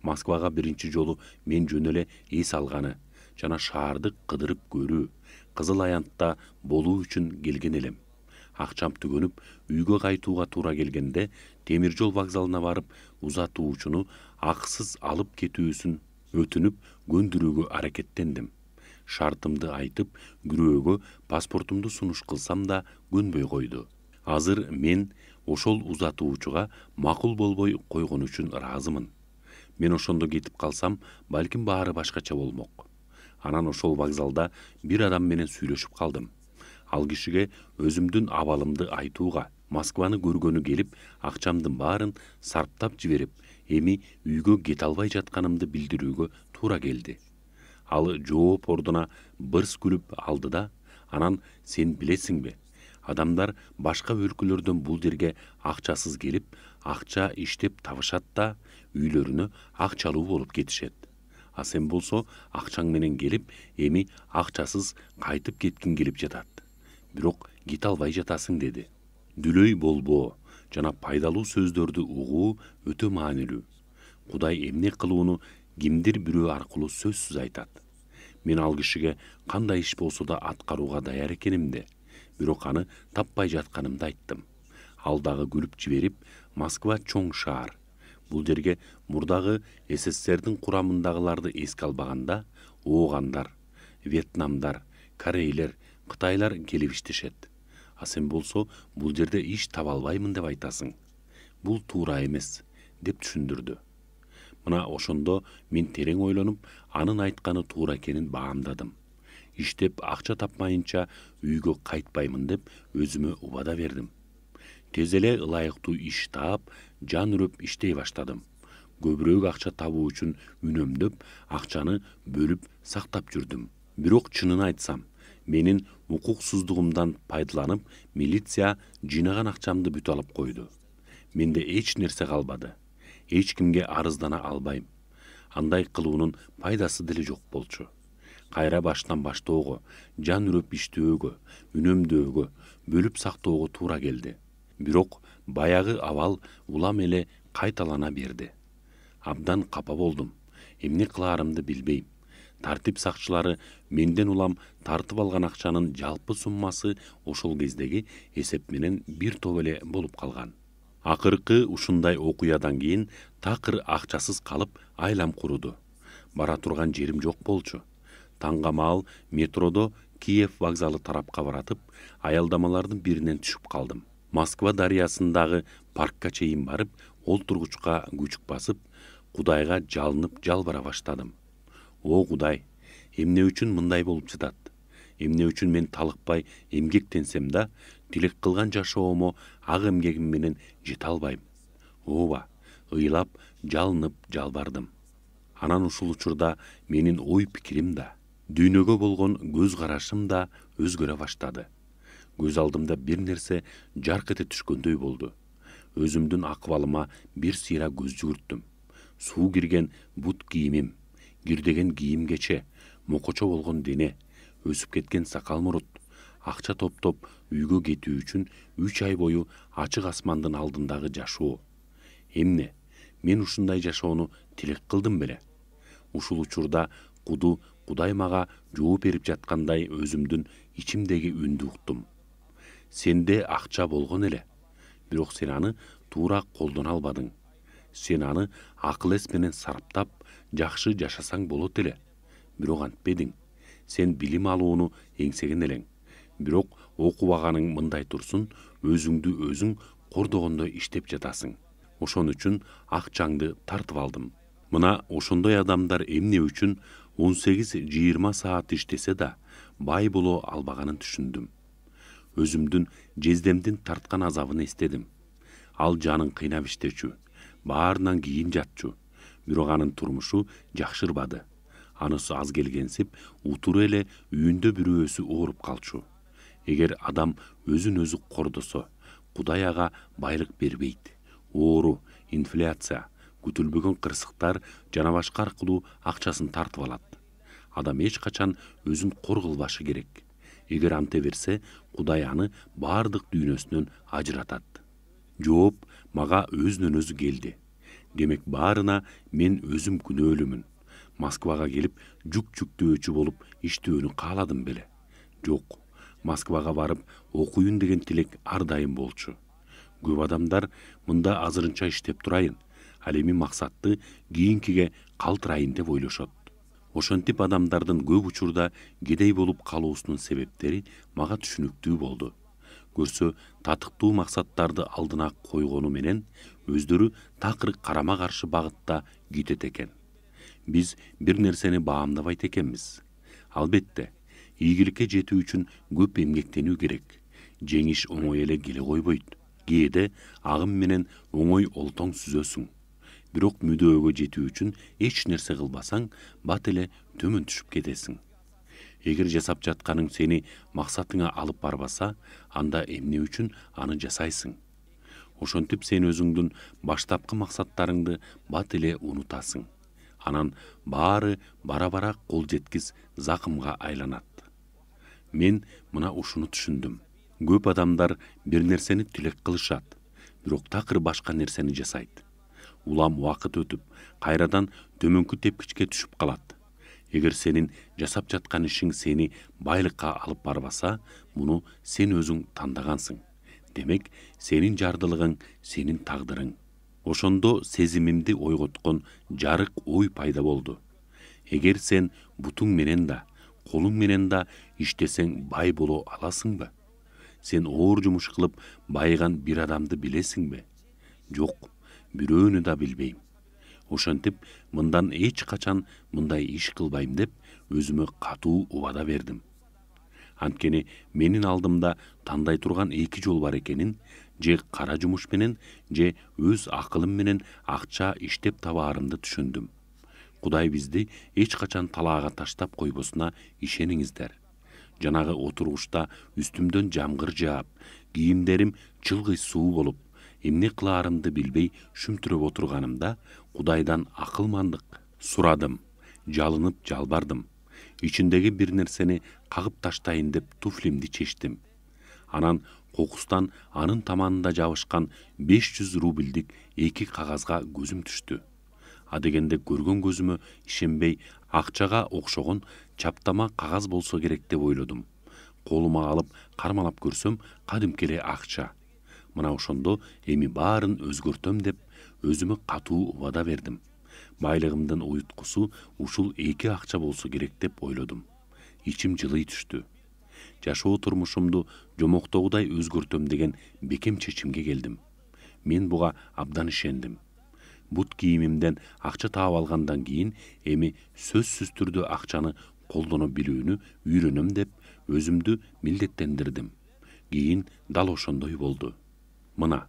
[SPEAKER 1] Москвага биринчи жолу мен жөн эле эс алганы жана шаарды кыдырып көрүү, Кызыл Аянтта болуу үчүн келген элем. Акчам түгөнүп, үйгө кайтууга туура келгенде, темир жол вокзалына барып, узатуучуну акысыз алып кетүүсүн өтүнүп, көндүрүүгө аракеттендим. Шартымды айтып, күрөөгө паспортумду сунуш кылсам да көнбөй койду. Азыр мен ошол узатуучуга макул болбой койгон үчүн ыраазымын. Мен ошондо кетип калсам, балким баары башкача болмок. Анан ошол вокзалда бир адам менен сүйлөшүп калдым. Ал кишиге өзүмдүн абалымды айтууга, Москваны көргөнү келип, акчамдын баарын сарптап жиберип, эми үйгө кете албай жатканымды билдирүүгө туура келди. Ал жооп ордуна бырс күлүп алды да, анан сен билесиңби, адамдар башка өлкөлөрдөн бул жерге акчасыз келип, акча иштеп табышат да, үйлөрүнө акчалуу болуп кетишет. А сен болсо акчаң менен келип, эми акчасыз кайтып кеткиң келип жатат. Бирок кете албай жатасың деди. Дүлөй болбоо жана пайдалуу сөздөрдү угуу өтө маанилүү. Кудай эмне кылууну кимдир бирөө аркылуу сөзсүз айтат. Мен ал кишиге кандай иш болсо да аткарууга даяр экенимди, бирок аны таппай жатканымды айттым. Ал дагы күлүп жиберип, Москва чоң шаар. Бул жерге мурдагы СССРдин курамындагыларды эске албаганда, оогандар, вьетнамдар, корейлер, кытайлар келип иштешет. А сен болсо бул жерде иш таба албаймын деп айтасың. Бул туура эмес, деп түшүндүрдү. Мына ошондо мен терең ойлонуп, анын айтканы туура экенин баамдадым. Иштеп акча тапмайынча үйгө кайтпаймын деп өзүмө убада бердим. Тез эле ылайыктуу иш таап, жан үрөп иштей баштадым. Көбүрөөк акча табуу үчүн үнөмдөп, акчаны бөлүп сактап жүрдүм. Бирок чынын айтсам, менин укуксуздугумдан пайдаланып, милиция жыйнаган акчамды бүтө алып койду. Менде эч нерсе калбады. Эч кимге арыздана албайм. Андай кылуунун пайдасы деле жок болчу. Кайра баштан баштоого, жан үрөп иштөөгө, үнөмдөөгө, бөлүп сактоого туура келди. Бирок баягы абал улам эле кайталана берди. Абдан капа болдум. Эмне кылаарымды билбейм. Тартип сакчылары менден улам тартып алган акчанын жалпы суммасы ошол кездеги эсеп менен бир топ эле болуп калган. Акыркы ушундай окуядан кийин такыр акчасыз калып айлам куруду. Бара турган жерим жок болчу. Таңга маал метродо Киев вокзалы тарапка баратып, аялдамалардын биринен түшүп калдым. Москва дарыясындагы паркка чейин барып, олтургучка күчүк басып, Кудайга жалынып жалбара баштадым. О Кудай, эмне үчүн мындай болуп жатат? Эмне үчүн мен талыкпай эмгектенсем да, тилек кылган жашоомо ак эмгегим менен жете албайм? Ооба, ыйлап, жалынып жалбардым. Анан ушул учурда менин ой пикирим да, дүйнөгө болгон көз карашым да өзгөрө баштады. Көз алдымда бир нерсе жарк эте түшкөндөй болду. Өзүмдүн акыбалыма бир сыйра көз жүгүрттүм. Суу кирген бут кийимим, кирдеген кийимгече, мокочо болгон дене, өсүп кеткен сакал мурут, акча топтоп үйгө кетүү үчүн 3 ай бою ачык асмандын алдындагы жашоо. Эмне, мен ушундай жашоону тилек кылдым беле? Ушул учурда Кудай мага жооп берип жаткандай өзүмдүн ичимдеги үндү уктум. Сенде акча болгон эле, бирок сен аны туура колдоно албадың. Сен аны акыл эс менен сараптап, жакшы жашасаң болот эле, бирок антпедиң. Сен билим алууну эңсеген элең, бирок окубаганың мындай турсун, өзүңдү өзүң кордогондой иштеп жатасың. Ошон үчүн акчаңды тартып алдым. Мына ошондой адамдар эмне үчүн 18-20 саат иштесе да бай боло албаганын түшүндүм. Өзүмдүн жездемдин тарткан азабын эстедим. Ал жанын кыйнап иштечү, баарынан кийин жатчу, бирок анын турмушу жакшырбады. Анысы аз келгенсип, утуру эле үйүндө бирөөсү ооруп калчу. Эгер адам өзүн өзү кордосо, Кудай ага байлык бербейт. Оору, инфляция, күтүлбөгөн кырсыктар жана башка аркылуу акчасын тартып алат. Адам эч качан өзүн кор кылбашы керек. Эгер анте берсе, Кудай аны баардык дүйнөсүнөн ажыратат. Жооп мага өзүнөн өзү келди. Демек баарына мен өзүм күнөөлүмүн. Москвага келип, жүк жүктөөчү болуп иштөөнү кааладым беле? Жок. Москвага барып окуйун деген тилек ар дайым болчу. Көп адамдар мында азырынча иштеп турайын, ал эми максатты кийинкиге калтырайын деп ойлошот. Ошентип адамдардын көп учурда кедей болуп калуусунун себептери мага түшүнүктүү болду. Көрсө, татыктуу максаттарды алдына койгону менен өздөрү такыр карама каршы багытта кетет экен. Биз бир нерсени баамдабайт экенбиз. Албетте, ийгиликке жетүү үчүн көп эмгектенүү керек. Жеңиш оңой эле келе койбойт. Кээде агым менен оңой олтоң сүзөсүң. Бирок мүдөөгө жетүү үчүн эч нерсе кылбасаң, бат эле төмөн түшүп кетесиң. Эгер жасап жатканың сени максатыңа алып барбаса, анда эмне үчүн аны жасайсың? Ошентип сен өзүңдүн баштапкы максаттарыңды бат эле унутасың. Анан баары бара-бара кол жеткис закымга айланат. Мен мына ушуну түшүндүм. Көп адамдар бир нерсени тилек кылышат, бирок такыр башка нерсени жасайт. Улам убакыт өтүп, кайрадан төмөнкү тепкичке түшүп калат. Эгер сенин жасап жаткан ишиң сени байлыкка алып барбаса, муну сен өзүң тандагансың. Демек, сенин жардылыгың, сенин тагдырың. Ошондо сезимимди ойготкон жарык ой пайда болду. Эгер сен бутуң менен да, колуң менен да иштесең бай боло аласыңбы? Сен оор жумуш кылып байыган бир адамды билесиңби? Жок, бирөөнү да билбейм. Ошентип, мындан эч качан мындай иш кылбайм деп өзүмө катуу убада бердим. Анткени менин алдымда тандай турган эки жол бар экенин, же кара жумуш менен, же өз акылым менен акча иштеп табаарымды түшүндүм. Кудай бизди эч качан талаага таштап койбосуна ишениңиздер. Жанагы отургучта үстүмдөн жамгыр жаап, кийимдерим чылгый суу болуп, эмне кылаарымды билбей шүмтүрөп отурганымда Кудайдан акылмандык сурадым, жалынып жалбардым. Ичиндеги бир нерсени кагып таштайын деп туфлимди чечтим. Анан кокустан анын таманында жабышкан 500 рубльдик эки кагазга көзүм түштү. Адегенде көргөн көзүмө ишенбей, акчага окшогон чаптама кагаз болсо керек деп ойлодум. Колума алып кармалап көрсөм, кадимки эле акча. Мына ошондо эми баарын өзгөртөм деп өзүмө катуу убада бердим. Байлыгымдын уюткусу ушул 2 акча болсо керек деп ойлодум. Ичим жылый түштү. Жашоо турмушумду жомоктогудай өзгөртөм деген бекем чечимге келдим. Мен буга абдан ишендим. Бут кийимимден акча таап алгандан кийин эми сөзсүз түрдө акчаны колдоно билүүнү үйрөнөм деп өзүмдү милдеттендирдим. Кийин дал ошондой болду. Мына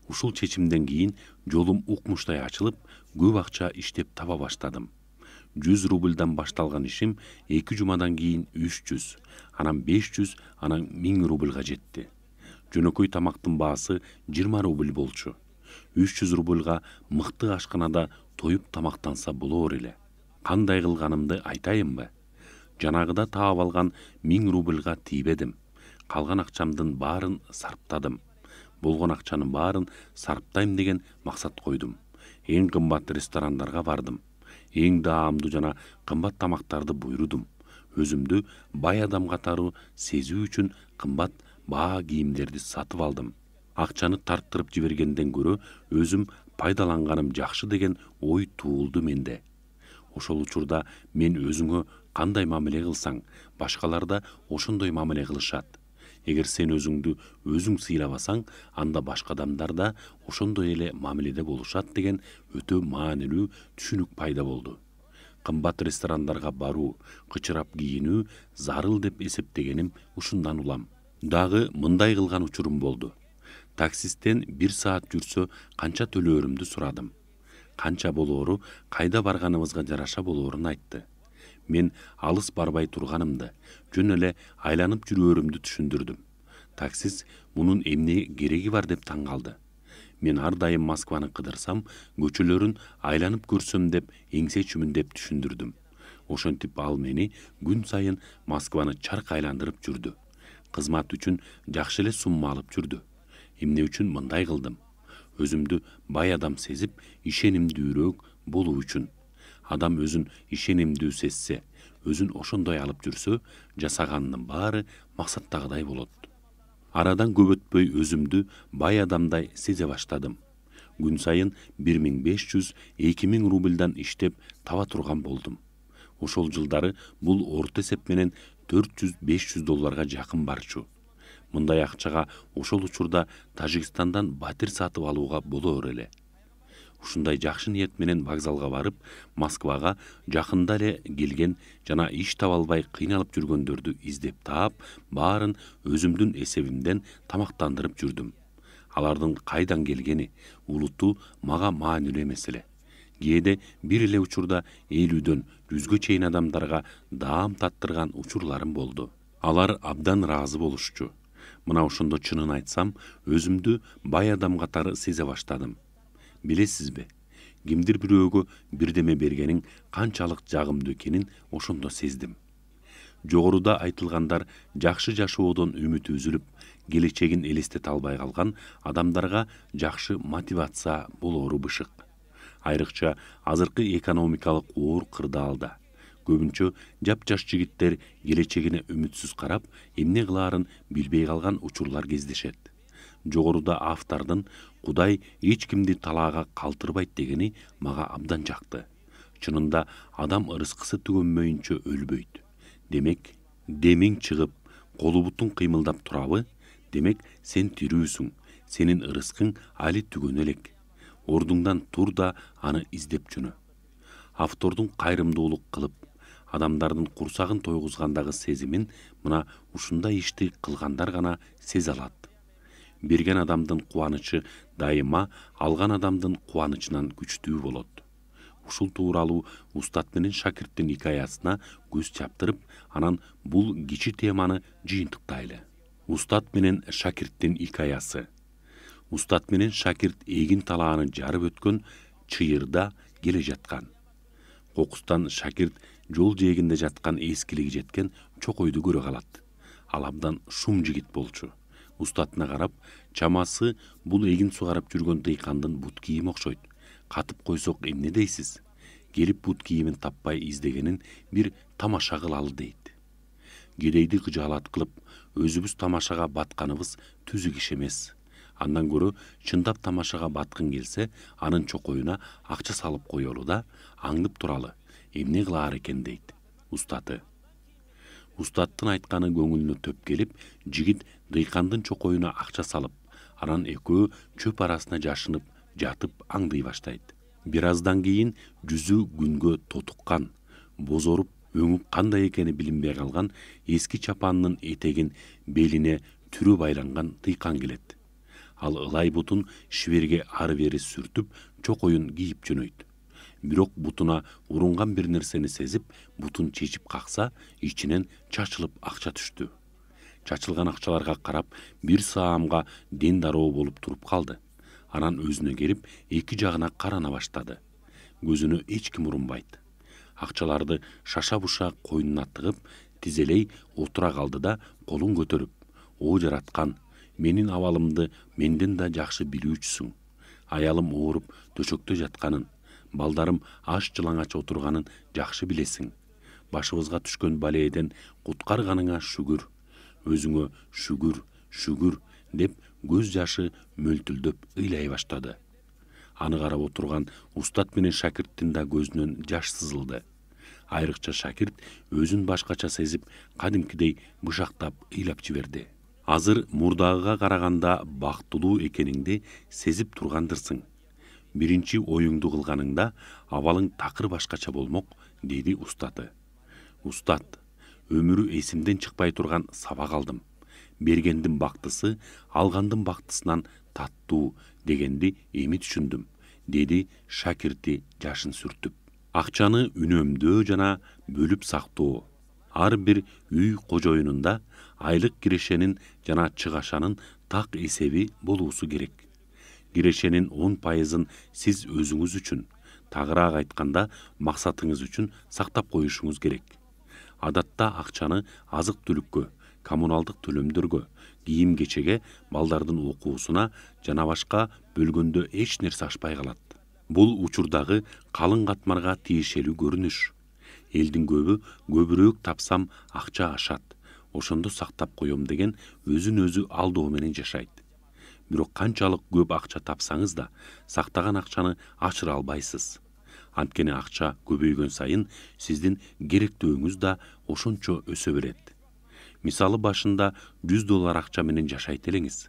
[SPEAKER 1] ушул чечимден кийин жолум укмуштай ачылып, көп акча иштеп таба баштадым. 100 рубльдан башталган ишим 2 жумадан кийин 300, анан 500, анан 1000 рубльга жетти. Жөнөкөй тамактын баасы 20 рубль болчу. 300 рубльга мыкты ашканада тоюп тамактанса болор эле. Кандай кылганымды айтайынбы? Жанагыда таап алган 1000 рубльга тийбедим. Калган акчамдын баарын сарптадым. Болгон акчанын баарын сарптайм деген максат койдум. Эң кымбат ресторандарга бардым. Эң даамдуу жана кымбат тамактарды буйрудум. Өзүмдү бай адам катары сезүү үчүн кымбат баа кийимдерди сатып алдым. Акчаны тарттырып жибергенден көрө өзүм пайдаланганым жакшы деген ой туулду менде. Ошол учурда мен өзүңө кандай мамиле кылсаң, башкалар да ошондой мамиле кылышат. Эгер сен өзүңдү өзүң сыйлабасаң, анда башка адамдар да ошондой эле мамиледе болушат деген өтө маанилүү түшүнүк пайда болду. Кымбат ресторандарга баруу, кычырап кийинүү зарыл деп эсептегеним ушундан улам. Дагы мындай кылган учурум болду. Таксисттен 1 саат жүрсө канча төлөөрүмдү сурадым. Канча болоору кайда барганыбызга жараша болоорун айтты. Мен алыс барбай турганымды, жөн эле айланып жүрөөрүмдү түшүндүрдүм. Таксис мунун эмне кереги бар деп таң калды. Мен ар дайым Москваны кыдырсам, көчөлөрүн айланып көрсөм деп эңсечүмүн деп түшүндүрдүм. Ошентип ал мени күн сайын Москваны чарк айландырып жүрдү. Кызмат үчүн жакшы эле сумма алып жүрдү. Эмне үчүн мындай кылдым? Өзүмдү бай адам сезип, ишенимдүүрөөк болуу үчүн. Адам өзүн ишенимдүү сезсе, өзүн ошондой алып жүрсө, жасаганынын баары максаттагыдай болот. Арадан көп өтпөй өзүмдү бай адамдай сезе баштадым. Күн сайын 1500-2000 рубльдан иштеп таба турган болдум. Ошол жылдары бул орто эсеп менен 400-500 долларга жакын барчу. Мындай акчага ошол учурда Тажикстандан батир сатып алууга болор эле. Ушундай жакшы ниет менен вокзалга барып, Москвага жакында эле келген жана иш таба албай кыйналып жүргөндөрдү издеп таап, баарын өзүмдүн эсебимден тамактандырып жүрдүм. Алардын кайдан келгени, улуту мага маанилүү эмес эле. Кээде бир эле учурда 50-дөн 100гө чейин адамдарга даам таттырган учурларым болду. Алар абдан ыраазы болушчу. Мына ошондо чынын айтсам, өзүмдү бай адам катары сезе баштадым. Билесизби, кимдир бирөөгө бирдеме бергенин канчалык жагымдуу экенин ошондо сездим. Жогоруда айтылгандар жакшы жашоодон үмүтү үзүлүп, келечегин элестете албай калган адамдарга жакшы мотивация болоору бышык. Айрыкча азыркы экономикалык оор кырдаалда көбүнчө жапжаш жигиттер келечегине үмүтсүз карап, эмне кылаарын билбей калган учурлар кездешет. Жогоруда автордун Кудай эч кимди талаага калтырбайт дегени мага абдан жакты. Чынында адам ырыскысы түгөнмөйүнчө өлбөйт. Демек, демиң чыгып, колу бутуң кыймылдап турабы? Демек, сен тирүүсүң, сенин ырыскың али түгөнө элек. Ордуңдан тур да аны издеп жөнө. Автордун кайрымдуулук кылып, адамдардын курсагын тойгузгандагы сезимин мына ушундай ишти кылгандар гана сезе алат. Берген адамдын кубанычы дайыма алган адамдын кубанычынан күчтүү болот. Ушул тууралуу устат менен шакирттин икаясына көз чаптырып, анан бул кичи теманы жыйынтыктайлы. Устат менен шакирттин икаясы. Устат менен шакирт эгин талааны жарып өткөн чыйырда келе жаткан. Кокустан шакирт жол жээгинде жаткан эскилиги жеткен чокойду көрө калат. Ал абдан шум жигит болчу. Устатына карап, чамасы бул эгин сугарып жүргөн дыйкандын бут кийими окшойт. Катып койсок эмне дейсиз? Келип бут кийимин таппай издегенин бир тамаша кылалы дейт. Кедейди кыжаалат кылып, өзүбүз тамашага батканыбыз түзүк иш эмес. Андан көрө чындап тамашага баткың келсе, анын чокоюна акча салып коелу да, аңдып туралы, эмне кылаар экен дейт устаты. Устаттын айтканы көңүлүнө төп келип, жигит дыйкандын чокоюна акча салып, анан экөө чөп арасына жашынып жатып аңдый баштайт. Бир аздан кийин жүзү күнгө тотуккан, бозоруп, өңүп кандай экени билинбей калган эски чапанынын этегин белине түрү байланган дыйкан келет. Ал ылай бутун шиберге ары бери сүртүп, чокоюн кийип жөнөйт. Бирок бутуна урунган бир нерсени сезип, бутун чечип какса, ичинен чачылып акча түштү. Чачылган акчаларга карап, бир саамга ден дароо болуп туруп калды. Анан өзүнө келип, эки жагына карана баштады. Көзүнө эч ким урунбайт. Акчаларды шаша-буша койнуна тыгып, тизелей отура калды да, колун көтөрүп: "О жараткан, менин абалымды менден да жакшы билүүчүсүң. Аялым ооруп төшөктө жатканын, балдарым аш жылаңач отурганын жакшы билесиң. Башыбызга түшкөн балээден куткарганыңа шүгүр. Өзүңө шүгүр, шүгүр" деп көз жашы мөлтүлдөп ыйлай баштады. Аны карап отурган устат менен шакирттин да көзүнөн жаш сызылды. Айрыкча шакирт өзүн башкача сезип, кадимкидей бышактап ыйлап жиберди: "Азыр мурдагыга караганда бактылуу экениңди сезип тургандырсың. Биринчи оюңду кылганыңда абалың такыр башкача болмок", деди устаты. "Устат, өмүрү эсимден чыкпай турган сабак алдым. Бергендин бактысы алгандын бактысынан таттуу дегенди эми түшүндүм", деди шакирти жашын сүртүп. Акчаны үнөмдөө жана бөлүп сактоо ар бир үй кожоюнунда айлык кирешенин жана чыгашанын так эсеби болуусу керек. Кирешенин 10% сиз өзүңүз үчүн, тагыраак айтканда максатыңыз үчүн сактап коюшуңуз керек. Адатта акчаны азык-түлүккө, коммуналдык төлөмдөргө, кийим-кечеге, балдардын окуусуна жана башка бөлгөндө эч нерсе ашпай калат. Бул учурдагы калың катмарга тиешелүү көрүнүш. Элдин көбү көбүрөөк тапсам акча ашат, ошондо сактап коем деген өзүн өзү алдоо менен жашайт. Бирок канчалык көп акча тапсаңыз да, сактаган акчаны ачыра албайсыз. Анткени акча көбөйгөн сайын сиздин керектөөңүз да ошончо өсө берет. Мисалы башында $100 акча менен жашайт элеңиз.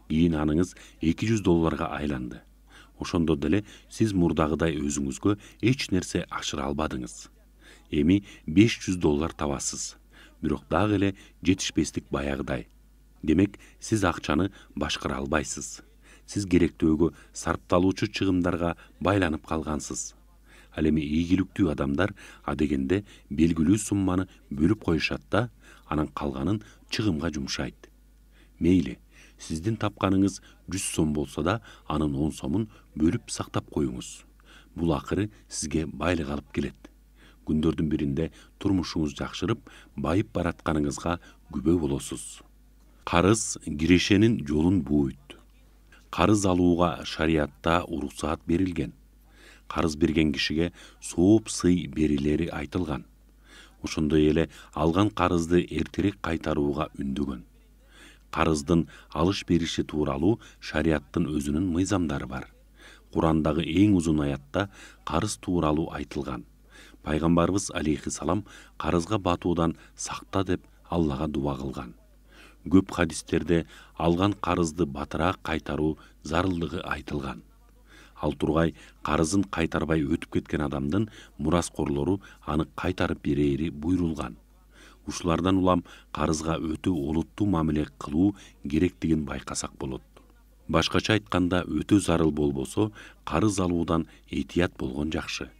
[SPEAKER 1] Кийин аныңыз $200 айланды. Ошондо деле сиз мурдагыдай өзүңүзгө эч нерсе ашыра албадыңыз. Эми $500 табасыз. Бирок дагы эле жетишпестик баягыдай. Демек, сиз акчаны башкара албайсыз. Сиз керектөөгө сарпталуучу чыгымдарга байланып калгансыз. Ал эми ийгиликтүү адамдар адегенде белгилүү сумманы бөлүп коюшат да, анан калганын чыгымга жумшайт. Мейли, сиздин тапканыңыз 100 сом болсо да, анын 10 сомун бөлүп сактап коюңуз. Бул акыры сизге байлык алып келет. Күндөрдүн биринде турмушуңуз жакшырып, байып баратканыңызга күбө болосуз. Карыз кирешенин жолун бууйт. Карыз алууга шариатта уруксаат берилген. Карыз берген кишиге сооп сый берилери айтылган. Ошондой эле алган карызды эртерээк кайтарууга үндөгөн. Карыздын алыш бериши тууралуу шариаттын өзүнүн мыйзамдары бар. Курандагы эң узун аятта карыз тууралуу айтылган. Пайгамбарыбыз алейхиссалам карызга батуудан сакта деп Аллага дуба кылган. Көп хадистерде алган карызды батыраак кайтаруу зарылдыгы айтылган. Ал тургай карызын кайтарбай өтүп кеткен адамдын мураскорлору аны кайтарып берери буйрулган. Ушулардан улам карызга өтө олуттуу мамиле кылуу керектигин байкасак болот. Башкача айтканда, өтө зарыл болбосо, карыз алуудан этият болгон жакшы.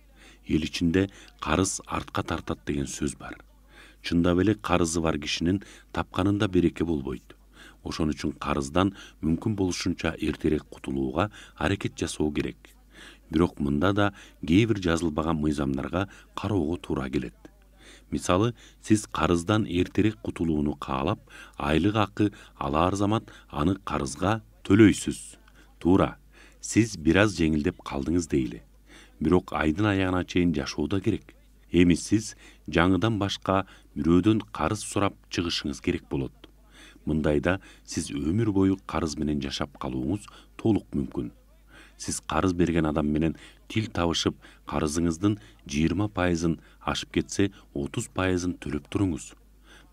[SPEAKER 1] Эл ичинде карыз артка тартат деген сөз бар. Чындап эле карызы бар кишинин тапканында береке болбойт. Ошон үчүн карыздан мүмкүн болушунча эртерээк кутулууга аракет жасоо керек. Бирок мында да кээ бир жазылбаган мыйзамдарга кароого туура келет. Мисалы, сиз карыздан эртерээк кутулууну каалап, айлык акы алаар замат аны карызга төлөйсүз. Туура, сиз бир аз жеңилдеп калдыңыз дейли. Бирок айдын аягына чейин жашоо да керек. Эми сиз жаңыдан башка бирөөдөн карыз сурап чыгышыңыз керек болот. Мындайда сиз өмүр бою карыз менен жашап калууңуз толук мүмкүн. Сиз карыз берген адам менен тил табышып, карызыңыздын 20%-ын ашып кетсе, 30%-ын төлөп туруңуз.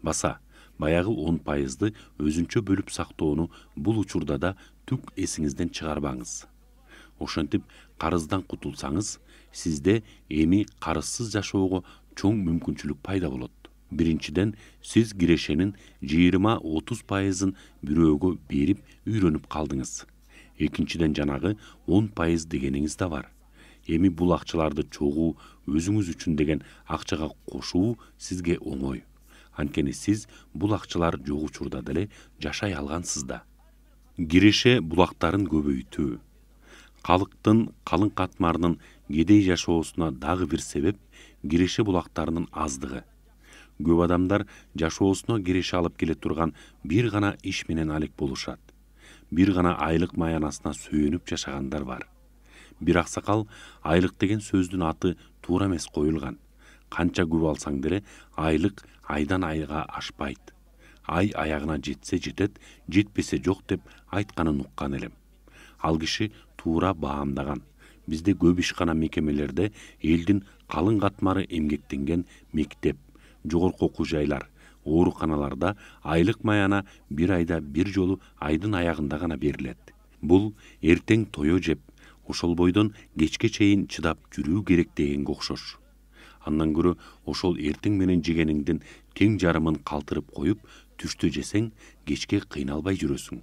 [SPEAKER 1] Баса, баягы 10%-ды өзүнчө бөлүп сактоону бул учурда да түк эсиңизден чыгарбаңыз. Ошентип карыздан кутулсаңыз, сизде эми карызсыз жашоого чоң мүмкүнчүлүк пайда болот. Биринчиден, сиз кирешенин 20-30%-ын бирөөгө берип үйрөнүп калдыңыз. Экинчиден, жанагы 10% дегениңиз да бар. Эми бул акчаларды чогуу өзүңүз үчүн деген акчага кошуу сизге оңой. Анткени сиз бул акчалар жок учурда деле жашай алгансыз да. Киреше булактарын көбөйтүү. Калктын калың катмарынын кедей жашоосуна дагы бир себеп киреше булактарынын аздыгы. Көп адамдар жашоосуна киреше алып келе турган бир гана иш менен алек болушат. Бир гана айлык маянасына сүйөнүп жашагандар бар. Бир аксакал айлык деген сөздүн аты туура эмес коюлган. Канча көп алсаң деле айлык айдан айга ашпайт. Ай аягына жетсе жетет, жетпесе жок деп айтканын уккан элем. Ал киши туура баамдаган. Бизде көп ишкана мекемелерде элдин калың катмары эмгектенген мектеп, жогорку окуу жайлар, ооруканаларда айлык маяна бир айда бир жолу айдын аягында гана берилет. Бул эртең тое жеп, ошол бойдон кечке чейин чыдап жүрүү керек дегенге окшош. Андан көрө ошол эртең менен жегениңдин тең жарымын калтырып коюп, түштө жесең, кечке кыйналбай жүрөсүң.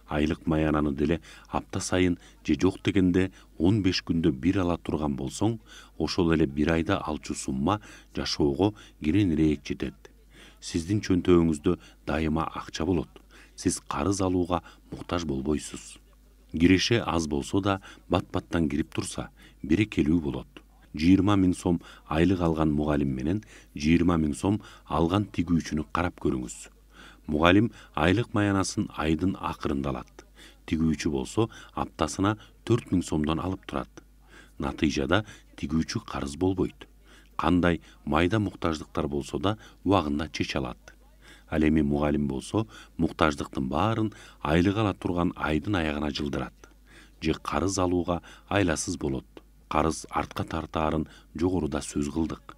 [SPEAKER 1] Айлык маянаны деле апта сайын же жок дегенде 15 күндө бир ала турган болсоң, ошол эле бир айда алчу сумма жашоого киренирээк жетет. Сиздин чөнтөгүңүздө дайыма акча болот. Сиз карыз алууга муктаж болбойсуз. Киреше аз болсо да бат-баттан кирип турса, берекелүү болот. 20 000 сом айлык алган мугалим менен 20 000 сом алган тигүүчүнү карап көрүңүз. Мугалим айлык маянасын айдын акырында алат. Тигүүчү болсо аптасына 4 000 сомдон алып турат. Натыйжада тигүүчү карыз болбойт. Кандай майда муктаждыктар болсо да убагында чече алат. Ал эми мугалим болсо муктаждыктын баарын айлык ала турган айдын аягына жылдырат. Же карыз алууга айласыз болот. Карыз артка тартаарын жогоруда сөз кылдык.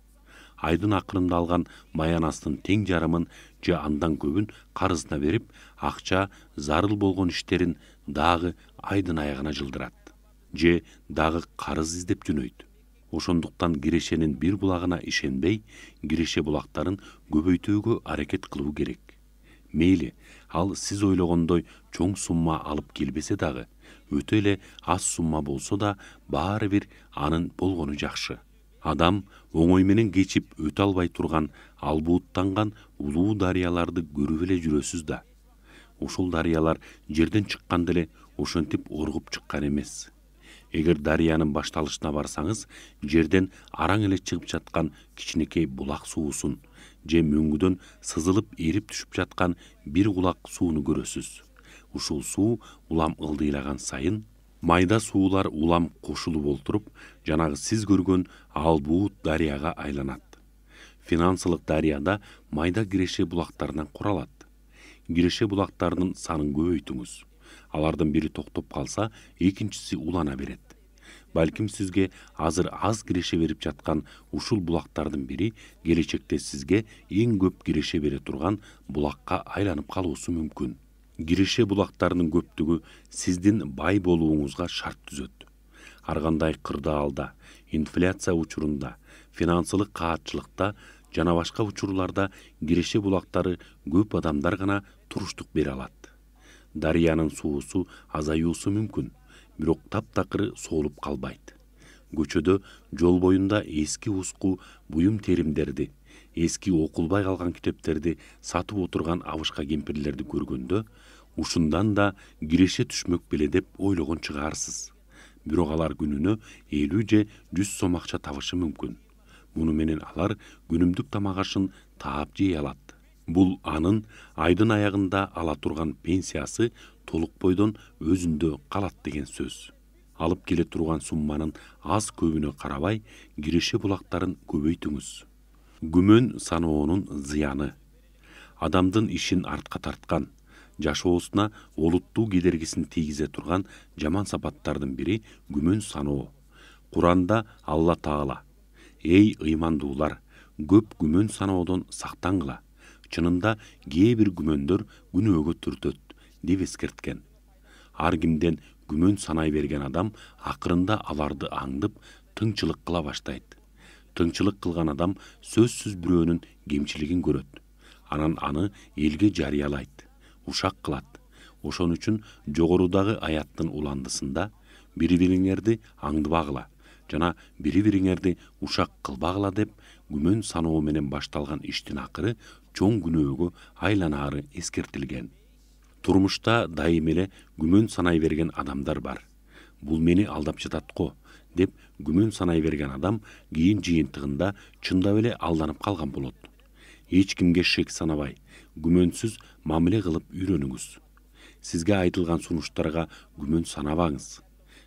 [SPEAKER 1] Айдын акырында алган маянастын тең жарымын же андан көбүн карызына берип, акча зарыл болгон иштерин дагы айдын аягына жылдырат. Же дагы карыз издеп жөнөйт. Ошондуктан кирешенин бир булагына ишенбей, киреше булактарын көбөйтүүгө аракет кылуу керек. Мейли, ал сиз ойлогондой чоң сумма алып келбесе дагы, өтө эле аз сумма болсо да, баары бир анын болгону жакшы. Адам оңой менен кечип өтө албай турган албууттанган улуу дарыяларды көрүп эле жүрөсүз да. Ошол дарыялар жерден чыкканда эле ошентип оргуп чыккан эмес. Эгер дарыянын башталышына барсаңыз, жерден араң эле чыгып жаткан кичинекей булак суусун, же мөңгүдөн сызылып эрип түшүп жаткан бир кулак сууну көрөсүз. Ушул суу улам ылдыйлаган сайын, майда суулар улам кошулуп олтуруп, жанагы сиз көргөн албуут дарыяга айланат. Финансылык дарыяда майда киреше булактарынан куралат. Киреше булактарынын санын көбөйтүңүз. Алардын бири токтоп калса, экинчиси улана берет. Балким сизге азыр аз киреше берип жаткан ушул булактардын бири келечекте сизге эң көп киреше бере турган булакка айланып калуусу мүмкүн. Киреше булактарынын көптүгү сиздин бай болууңузга шарт түзөт. Ар кандай кырдаалда, инфляция учурунда, финансылык каатчылыкта жана башка учурларда киреше булактары көп адамдар гана туруштук бере алат. Дарыянын суусу азаюусу мүмкүн, бирок таптакыры соолуп калбайт. Көчөдө, жол боюнда эски уску буюм теримдерди, эски окулбай калган китептерди сатып отурган абышка кемпирлерди көргөндө, ушундан да киреше түшмөк беле деп ойлогон чыгарсыз. Бирок алар күнүнө 50 же 100 сом акча табышы мүмкүн. Муну менен алар күнүмдүк тамак ашын таап жей алат. Бул анын айдын аягында ала турган пенсиясы толук бойдон өзүндө калат деген сөз. Алып келе турган сумманын аз көбүнө карабай, киреше булактарын көбөйтүңүз. Күмөн саноонун зыяны. Адамдын ишин артка тарткан, Жашоосуна олуттуу кедергисин тийгизе турган жаман сапаттардын бири күмөн саноо. Куранда Алла Таала: "Эй ыймандуулар, көп күмөн саноодон сактангыла. Чынында кээ бир күмөндөр күнөөгө түртөт" деп эскерткен. Ар кимден күмөн санай берген адам акырында аларды аңдып тыңчылык кыла баштайт. Тыңчылык кылган адам сөзсүз бирөөнүн кемчилигин көрөт. Анан аны элге жарыялайт, ушак кылат. Ошон үчүн жогорудагы аяттын уландысында бири-бириңерди аңдыбагыла жана бири-бириңерди ушак кылбагыла деп күмөн саноо менен башталган иштин акыры чоң күнөөгө айланаары эскертилген. Турмушта дайым эле күмөн санай берген адамдар бар. Бул мени алдап жатат го деп күмөн санай берген адам кийин жыйынтыгында чындап эле алданып калган болот. Эч кимге шек санабай, күмөнсүз мамиле кылып үйрөнүңүз. Сизге айтылган сунуштарга күмөн санабаңыз.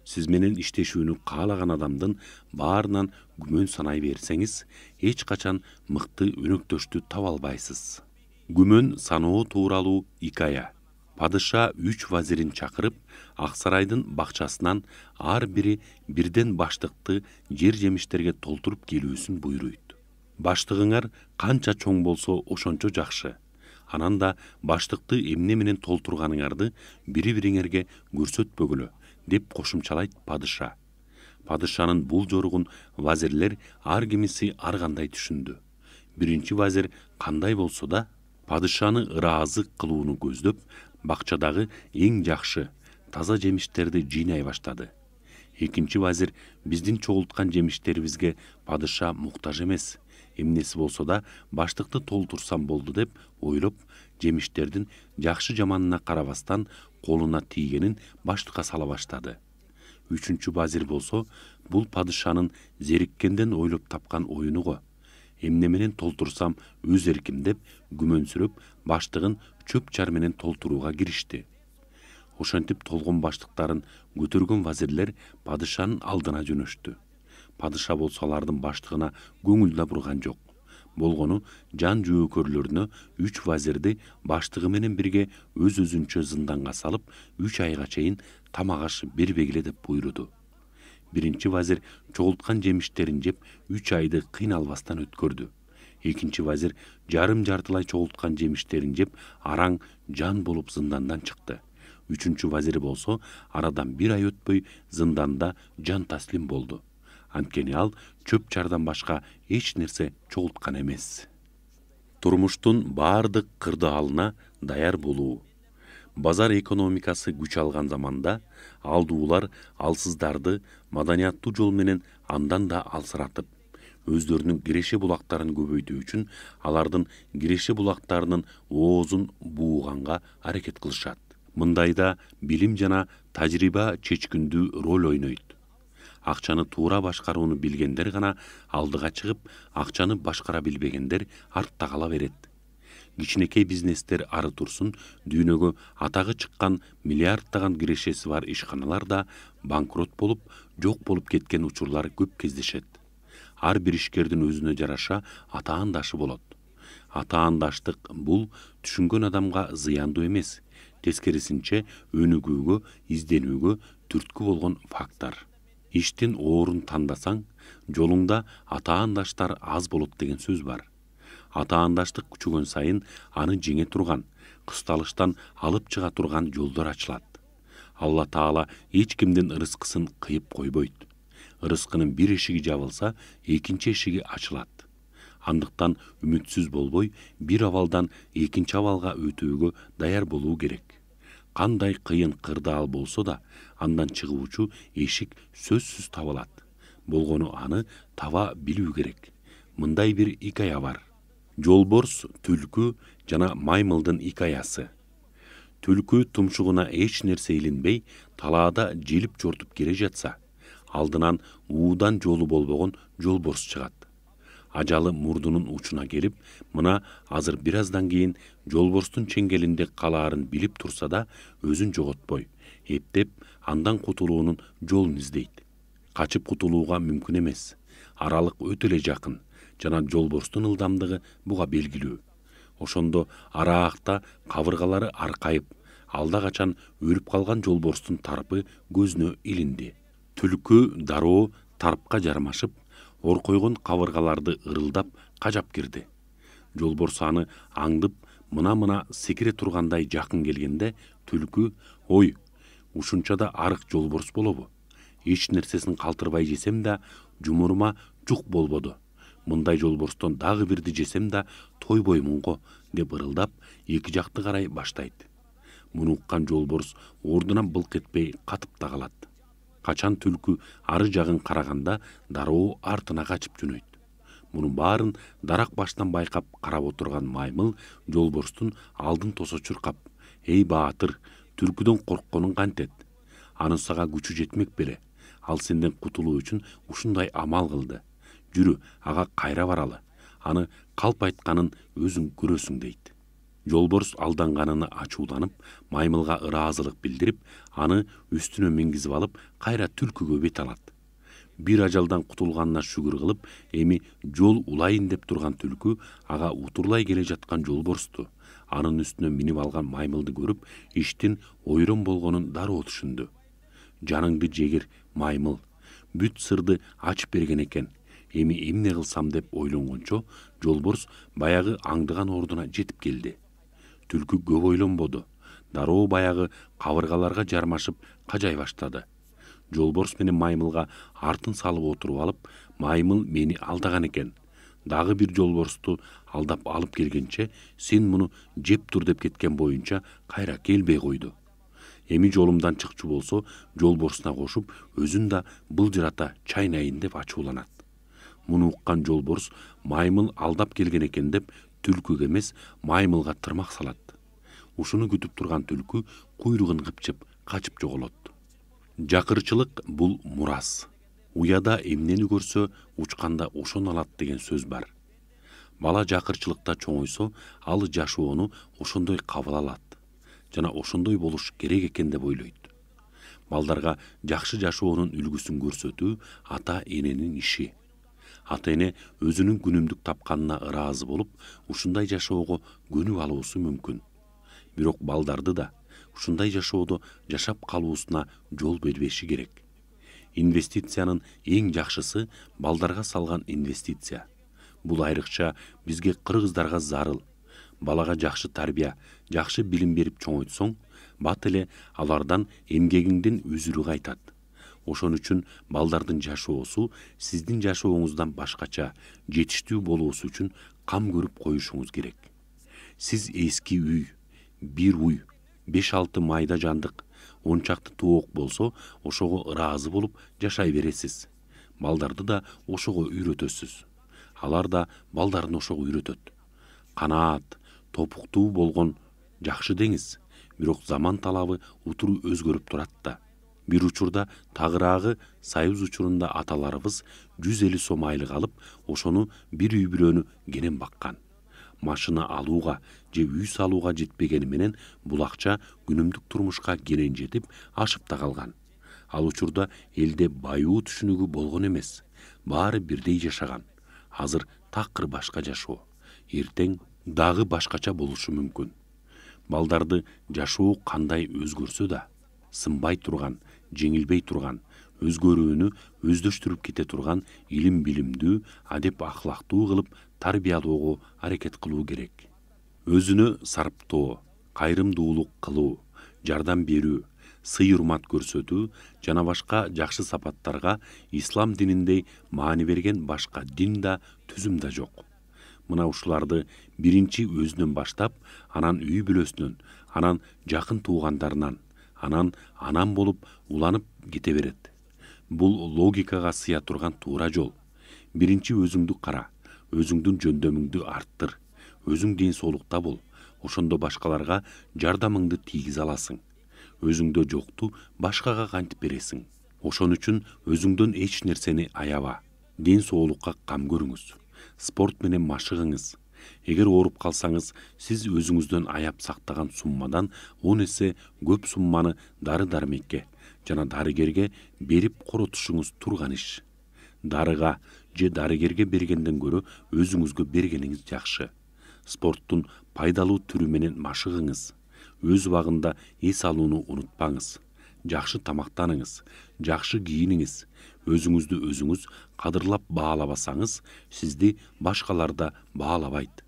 [SPEAKER 1] Сиз менен иштешүүнү каалаган адамдын баарынан күмөн санай берсеңиз, эч качан мыкты өнөктөштү таба албайсыз. Күмөн саноо тууралуу икая. Падыша 3 вазирин чакырып, Ак сарайдын бакчасынан ар бири бирден баштыкты жер жемиштерге толтуруп келүүсүн буйруйт. Баштыгыңар канча чоң болсо ошончо жакшы. Анан да баштыкты эмне менен толтурганыңарды бири-бириңерге көрсөтпөгүлө деп кошумчалайт падыша. Падышанын бул жоругун вазирлер ар кимиси ар кандай түшүндү. Биринчи вазир кандай болсо да падышаны ыраазы кылууну көздөп, бакчадагы эң жакшы, таза жемиштерди жыйнай баштады. Экинчи вазир: "Биздин чогулткан жемиштерибизге падыша муктаж эмес. Эмнеси болсо да баштыкты толтурсам болду" деп ойлоп, жемиштердин жакшы жаманына карабастан колуна тийгенин баштыкка сала баштады. Үчүнчү вазир болсо, бул падышанын зериккенден ойлоп тапкан оюну го. Эмне менен толтурсам өз эрким деп күмөнсүрөп, баштыгын чөп чар менен толтурууга киришти. Ошентип толгон баштыктарын көтөргөн вазирлер падышанын алдына жөнөштү. Падыша болсо алардын баштыгына көңүл да бурган жок. Болгону жан жөөкөрлөрүнө 3 вазирди баштыгы менен бирге өз-өзүнчө зынданга салып, 3 айга чейин тамак аш бербегиле деп буйруду. Биринчи вазир чогулткан жемиштерин жеп 3 айды кыйналбастан өткөрдү. Экинчи вазир жарым-жартылай чогулткан жемиштерин жеп араң жан болуп зындандан чыкты. Үчүнчү вазир болсо арадан 1 ай өтпөй зынданда жан таслим болду. Анткени ал чөп чардан башка эч нерсе чогулткан эмес. Турмуштун баардык кырдаалына даяр болуу. Базар экономикасы күч алган заманда алдуулар алсыздарды маданияттуу жол менен андан да алсыратып, өздөрүнүн киреше булактарын көбөйтүү үчүн алардын киреше булактарынын оозун бууганга аракет кылышат. Мындайда билим жана тажрыйба чечкиндүү роль ойнойт. Акчаны туура башкарууну билгендер гана алдыга чыгып, акчаны башкара билбегендер артта кала берет. Кичинекей бизнестер ары турсун, дүйнөгө атагы чыккан миллиардтаган кирешеси бар ишканалар да банкрот болуп, жок болуп кеткен учурлар көп кездешет. Ар бир ишкердин өзүнө жараша атаандашы болот. Атаандаштык бул түшүнгөн адамга зыяндуу эмес, тескерисинче өнүгүүгө, изденүүгө түрткү болгон фактор. Иштин оорун тандасаң, жолуңда атаандаштар аз болот деген сөз бар. Атаандаштык күчөгөн сайын аны жеңе турган, кысталыштан алып чыга турган жолдор ачылат. Алла Таала эч кимдин ырыскысын кыйып койбойт. Ырыскынын бир эшиги жабылса, экинчи эшиги ачылат. Андыктан үмүтсүз болбой, бир абалдан экинчи абалга өтүүгө даяр болуу керек. Кандай кыйын кырдаал болсо да, андан чыгуучу эшик сөзсүз табылат. Болгону аны таба билүү керек. Мындай бир икая бар. Жолборс, түлкү жана маймылдын икаясы. Түлкү тумшугуна эч нерсе илинбей, талаада желип жортуп келе жатса, алдынан уудан жолу болбогон жолборс чыгат. Ажалы мурдунун учуна келип, мына азыр бир аздан кийин жолборстун чеңгелинде калаарын билип турса да, өзүн жоготпой, эптеп андан кутулуунун жолун издейт. Качып кутулууга мүмкүн эмес. Аралык өтө эле жакын жана жолборстун ылдамдыгы буга белгилүү. Ошондо араакта кабыргалары аркайып, Алда качан өлүп калган жолборстун тарпы көзүнө илинди. Түлкү дароо тарпка жармашып, оркойгон кабыргаларды ырылдап кажап кирди. Жолборс аны аңдып, мына секире тургандай жакын келгенде, түлкү: "Ой, ушунча да арык жолборс болобу? Эч нерсесин калтырбай жесем да, жумурума жук болбоду. Мындай жолборстон дагы бирди жесем да тойбоймун го", деп ырылдап, эки жакты карай баштайт. Муну уккан жолборс ордунан былк этпей катып да калат. Качан түлкү ары жагын караганда, дароо артына качып жөнөйт. Мунун баарын дарак баштан байкап карап отурган маймыл жолборстун алдын тосо чуркап: "Эй баатыр, түлкүдөн коркконуң кантет? Анын сага күчү жетмек беле. Ал сенден кутулуу үчүн ушундай амал кылды. Жүрү, ага кайра баралы. Аны калп айтканын өзүң көрөсүң", дейт. Жолборс алданганына ачууланып, маймылга ыраазылык билдирип, аны үстүнө мингизип алып, кайра түлкүгө бет алат. Бир ажалдан кутулганына шүгүр кылып, эми жол улайын деп турган түлкү ага утурлай келе жаткан жолборсту, анын үстүнө минип алган маймылды көрүп, иштин ойрон болгонун дароо түшүндү. "Жаныңды жегир, маймыл. Бүт сырды ачып берген экен. Эми эмне кылсам" деп ойлонгончо, жолборс баягы аңдыган ордуна жетип келди. Түлкү көп ойлонбоду. Дароо баягы кабыргаларга жармашып кажай баштады. Жолборс менен маймылга артын салып отуруп алып, "Маймыл мени алдаган экен. Дагы бир жолборсту алдап алып келгенче, сен муну жеп тур" деп кеткен боюнча кайра келбей койду. Эми жолумдан чыкчу болсо, жолборсуна кошуп, өзүн да былжырата чайнайын деп ачууланат. Муну уккан жолборс маймыл алдап келген экен деп түлкүгө эмес, маймылга тырмак салат. Ушуну күтүп турган түлкү куйругун кыпчып качып жоголот. Жакырчылык бул мурас. Уяда эмнени көрсө, учканда ошону алат деген сөз бар. Бала жакырчылыкта чоңойсо, ал жашоону ошондой кабыл алат жана ошондой болуш керек экен деп ойлойт. Балдарга жакшы жашоонун үлгүсүн көрсөтүү ата эненин иши. Ата эне өзүнүн күнүмдүк тапканына ыраазы болуп, ушундай жашоого көнүп алуусу мүмкүн. Бирок балдарды да ушундай жашоодо жашап калуусуна жол бербеши керек. Инвестициянын эң жакшысы балдарга салган инвестиция. Бул айрыкча бизге кыргыздарга зарыл. Балага жакшы тарбия, жакшы билим берип чоңойтсоң, бат эле алардан эмгегиңдин үзүрү кайтат. Ошон үчүн балдардын жашоосу сиздин жашооңуздан башкача, жетиштүү болуусу үчүн кам көрүп коюшуңуз керек. Сиз эски үй, бир уй, 5-6 майда жандык, 10 чакты тоок болсо, ошого ыраазы болуп жашай бересиз. Балдарды да ошого үйрөтөсүз. Алар да балдарын ошого үйрөтөт. Канаат, топуктуу болгон жакшы деңиз, бирок заман талабы утуру өзгөрүп турат да. Бир учурда тагыраагы Союз учурунда аталарыбыз 150 сом айлык алып, ошону бир үй бүлөнү кенен баккан. Машина алууга же үй салууга жетпегени менен бул акча күнүмдүк турмушка кенен жетип, ашып да калган. Ал учурда элде байуу түшүнүгү болгон эмес. Баары бирдей жашаган. Азыр такыр башка жашоо. Эртең дагы башкача болушу мүмкүн. Балдарды жашоо кандай өзгөрсө да, сынбай турган, жеңилбей турган, өзгөрүүнү өздөштүрүп кете турган илим билимдүү, адеп ахлактуу кылып тарбиялоого аракет кылуу керек. Өзүнө сарптоо, кайрымдуулук кылуу, жардам берүү, сый урмат көрсөтүү жана башка жакшы сапаттарга ислам дининдей маани берген башка дин да түзүм да жок. Мына ушуларды биринчи өзүнөн баштап, анан үй бүлөсүнөн, анан жакын туугандарынан, анан болуп уланып кете берет. Бул логикага сыя турган туура жол. Биринчи өзүңдү кара, өзүңдүн жөндөмүңдү арттыр, өзүң ден соолукта бол, ошондо башкаларга жардамыңды тийгизе аласың. Өзүңдө жокту башкага кантип бересиң. Ошон үчүн өзүңдөн эч нерсени аяба, ден соолукка кам көрүңүз. Спорт менен машыгыңыз. Эгер ооруп калсаңыз, сиз өзүңүздөн аяп сактаган суммадан 10 эсе көп сумманы дары-дармекке жана дарыгерге берип коротушуңуз турган иш. Дарыга же дарыгерге бергенден көрө өзүңүзгө бергениңиз жакшы. Спорттун пайдалуу түрү менен машыгыңыз. өз убагында эс алууну унутпаңыз. Жакшы тамактаныңыз, жакшы кийиниңиз. Өзүңүздү өзүңүз кадырлап баалабасаңыз, сизди башкалар да баалабайт.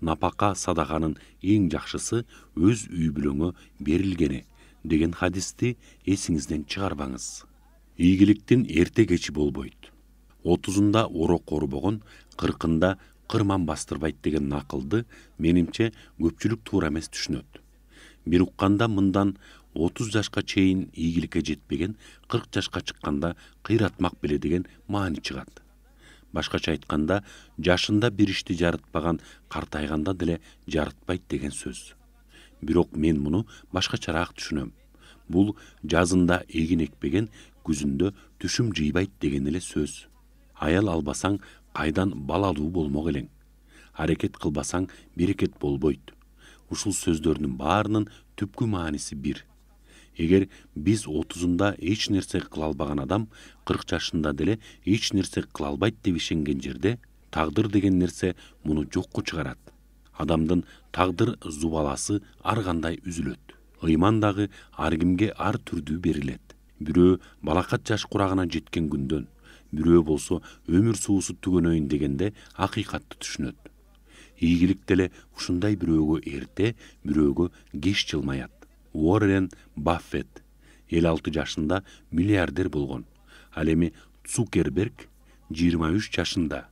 [SPEAKER 1] Напака садаканын эң жакшысы өз үй бүлөңө берилгени деген хадисти эсиңизден чыгарбаңыз. Ийгиликтин эрте кечи болбойт. 30-ында орок корбогон, 40-ында кырман бастырбайт деген накылды менимче көпчүлүк туура эмес түшүнөт. Бир укканда мындан 30 жашка чейин ийгиликке жетпеген 40 жашка чыкканда кыйратмак беле деген маани чыгат. Башкача айтканда, жашында бир ишти жарытпаган картайганда деле жарытпайт деген сөз. Бирок мен муну башкачараак түшүнөм. Бул жазында эгин экпеген күзүндө түшүм жыйбайт деген эле сөз. Аял албасаң кайдан балалуу болмок элең. Аракет кылбасаң берекет болбойт. Ушул сөздөрдүн баарынын түпкү мааниси бир. Эгер биз 30-ында эч нерсе кыла албаган адам 40 жашында деле эч нерсе кыла албайт деп ишенген жерде, тагдыр деген нерсе муну жокко чыгарат. Адамдын тагдыр зубаласы ар кандай үзүлөт. Ыйман дагы ар кимге ар түрдүү берилет. Бирөө балакат жаш курагына жеткен күндөн, бирөө болсо өмүр суусу түгөнөйүн дегенде акыйкатты түшүнөт. Ийгилик деле ушундай бирөөгө эрте, бирөөгө кеч жылмаят. Уоррен Баффет 56 жашында миллиардер болгон. Ал эми Цукерберг 23 жашында.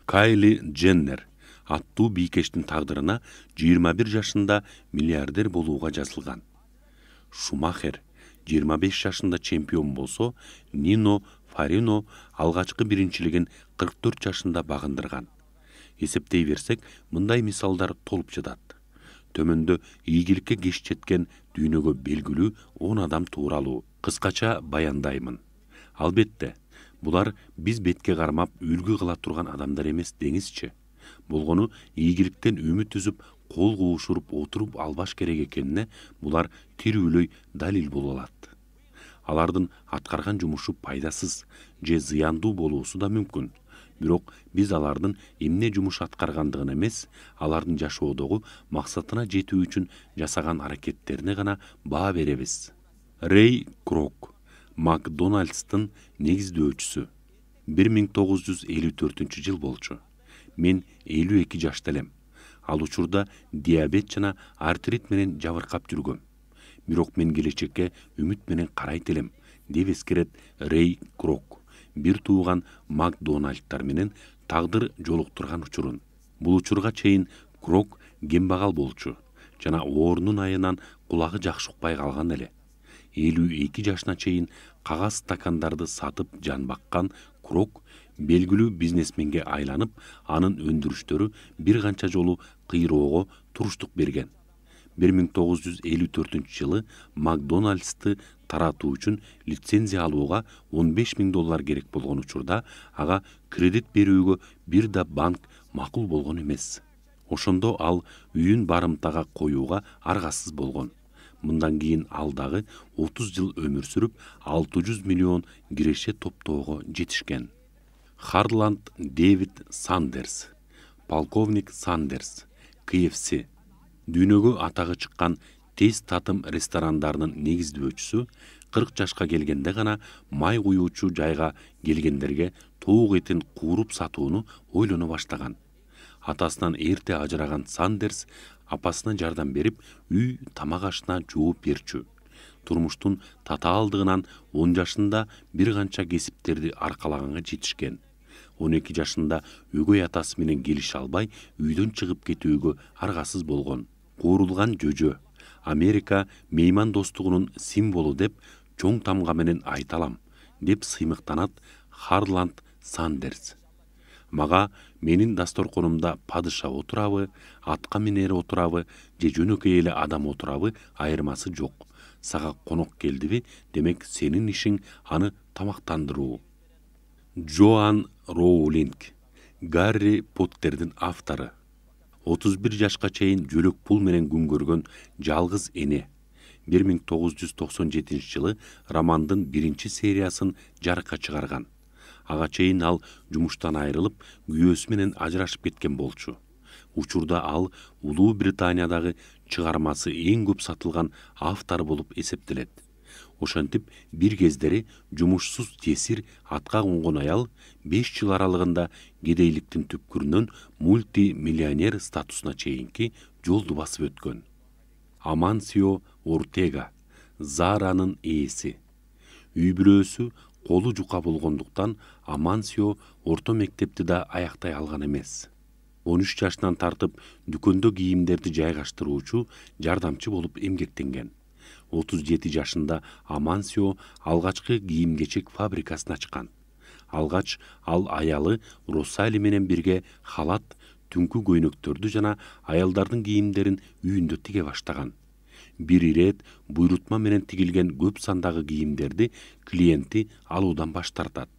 [SPEAKER 1] Кайли Дженнер аттуу бийкештин тагдырына 21 жашында миллиардер болууга жазылган. Шумахер 25 жашында чемпион болсо, Нино Фарино алгачкы биринчилигин 44 жашында багындырган. Эсептей берсек, мындай мисалдар толуп жатат. Төмөндө ийгиликке кеч жеткен дүйнөгө белгилүү 10 адам тууралуу кыскача баяндаймын. Албетте, булар биз бетке кармап үлгү кыла турган адамдар эмес деңизчи. Болгону ийгиликтен үмүт үзүп, кол куушуруп отуруп албаш керек экенине булар тирүүлөй далил боло алат. Алардын аткарган жумушу пайдасыз же зыяндуу болуусу да мүмкүн. Бирок биз алардын эмне жумуш аткаргандыгын эмес, алардын жашоодогу максатына жетүү үчүн жасаган аракеттерине гана баа беребиз. Рэй Крок, Макдональдстын негиздөөчүсү. 1954 жыл болчу. Мен 52 жашта элем. Ал учурда диабет жана артрит менен жабыркап жүргөм. Бирок мен келечекке үмүт менен карайт элем, деп эскерет Рэй Крок. Бир тууган Макдональдтар менен тагдыр жолуктурган учурун. Бул учурга чейин Крок кембагал болчу жана оорунун айынан кулагы жакшы укпай калган эле. 52 жашына чейин кагаз стакандарды сатып жан баккан Крок белгилүү бизнесменге айланып, анын өндүрүштөрү бир канча жолу кыйроого туруштук берген. 1954 жылы Макдональдсты таратуу үчүн лицензия алууга $15,000 керек болгон учурда ага кредит берүүгө бир да банк макул болгон эмес. Ошондо ал үйүн барымтага коюуга аргасыз болгон. Мындан кийин ал дагы 30 жыл өмүр сүрүп, 600 миллион киреше топтоого жетишкен. Харланд Дэвид Сандерс, полковник Сандерс, KFC. Дүйнөгө атагы чыккан тез татым ресторандарынын негиздөөчүсү 40 жашка келгенде гана май куюучу жайга келгендерге тооқ этин кууруп сатууну ойлоно баштаган. Атасынан эрте ажыраган Сандерс апасына жардам берип, үй тамак ашына жооп берчү. Турмуштун татаалдыгынан 10 жашында бир канча кесиптерди аркалаганга жетишкен. 12 жашында өгөй атасы менен келише албай, үйдөн чыгып кетүүгө аргасыз болгон. Куурулган жөжө, Америка мейман достугунун символу деп чоң тамга менен айталам, деп сыймыктанат Харланд Сандерс. Мага менин дасторконумда падыша отурабы, атка минери отурабы, же жөнөкөй эле адам отурабы айырмасы жок. Сага конок келдиби, демек сенин ишиң аны тамактандыруу. Джоан Роулинг, Гарри Поттердин автору. 31 жашка чейин жөлөк пул менен күн көргөн жалгыз эне. 1997 жылы романдын биринчи сериясын жарыкка чыгарган. Ага чейин ал жумуштан айрылып, күйөөсү менен ажырашып кеткен болчу. Учурда ал Улуу Британиядагы чыгармасы эң көп сатылган автор болуп эсептелет. Ошентип, бир кездери жумушсуз жесир атка конгон аял 5 жыл аралыгында кедейликтин түпкүрүнөн мультимиллионер статусуна чейинки жолду басып өткөн. Амансио Ортега, Заранын ээси. Үй-бүлөсү колу жука болгондуктан Амансио орто мектепти да аяктай алган эмес. 13 жашынан тартып дүкөндө кийимдерди жайгаштыруучу жардамчы болуп эмгектенген. 37 жашында Амансио алгачкы кийим-кечек фабрикасын ачкан. Алгач ал аялы Росали менен бирге халат, түнкү көйнөктөрдү жана аялдардын кийимдерин үйүндө тиге баштаган. Бир ирет буйрутма менен тигилген көп сандагы кийимдерди клиенти алуудан баш тартат.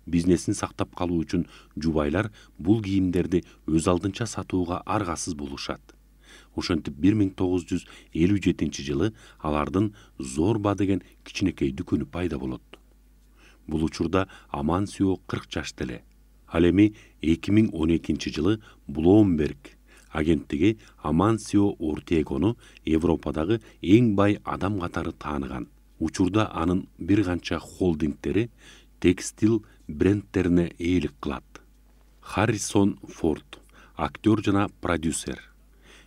[SPEAKER 1] Бизнесин сактап калуу үчүн жубайлар бул кийимдерди өз алдынча сатууга аргасыз болушат. Ошентип 1957 жылы алардын Зорба деген кичинекей дүкөнү пайда болот. Бул учурда Амансио 40 жашта эле. Ал эми 2012 жылы Bloomberg агенттиги Амансио Ортегону Европадагы эң бай адам катары тааныган. Учурда анын бир канча холдингдери текстил брендтерине ээлик кылат. Харрисон Форд, актер жана продюсер.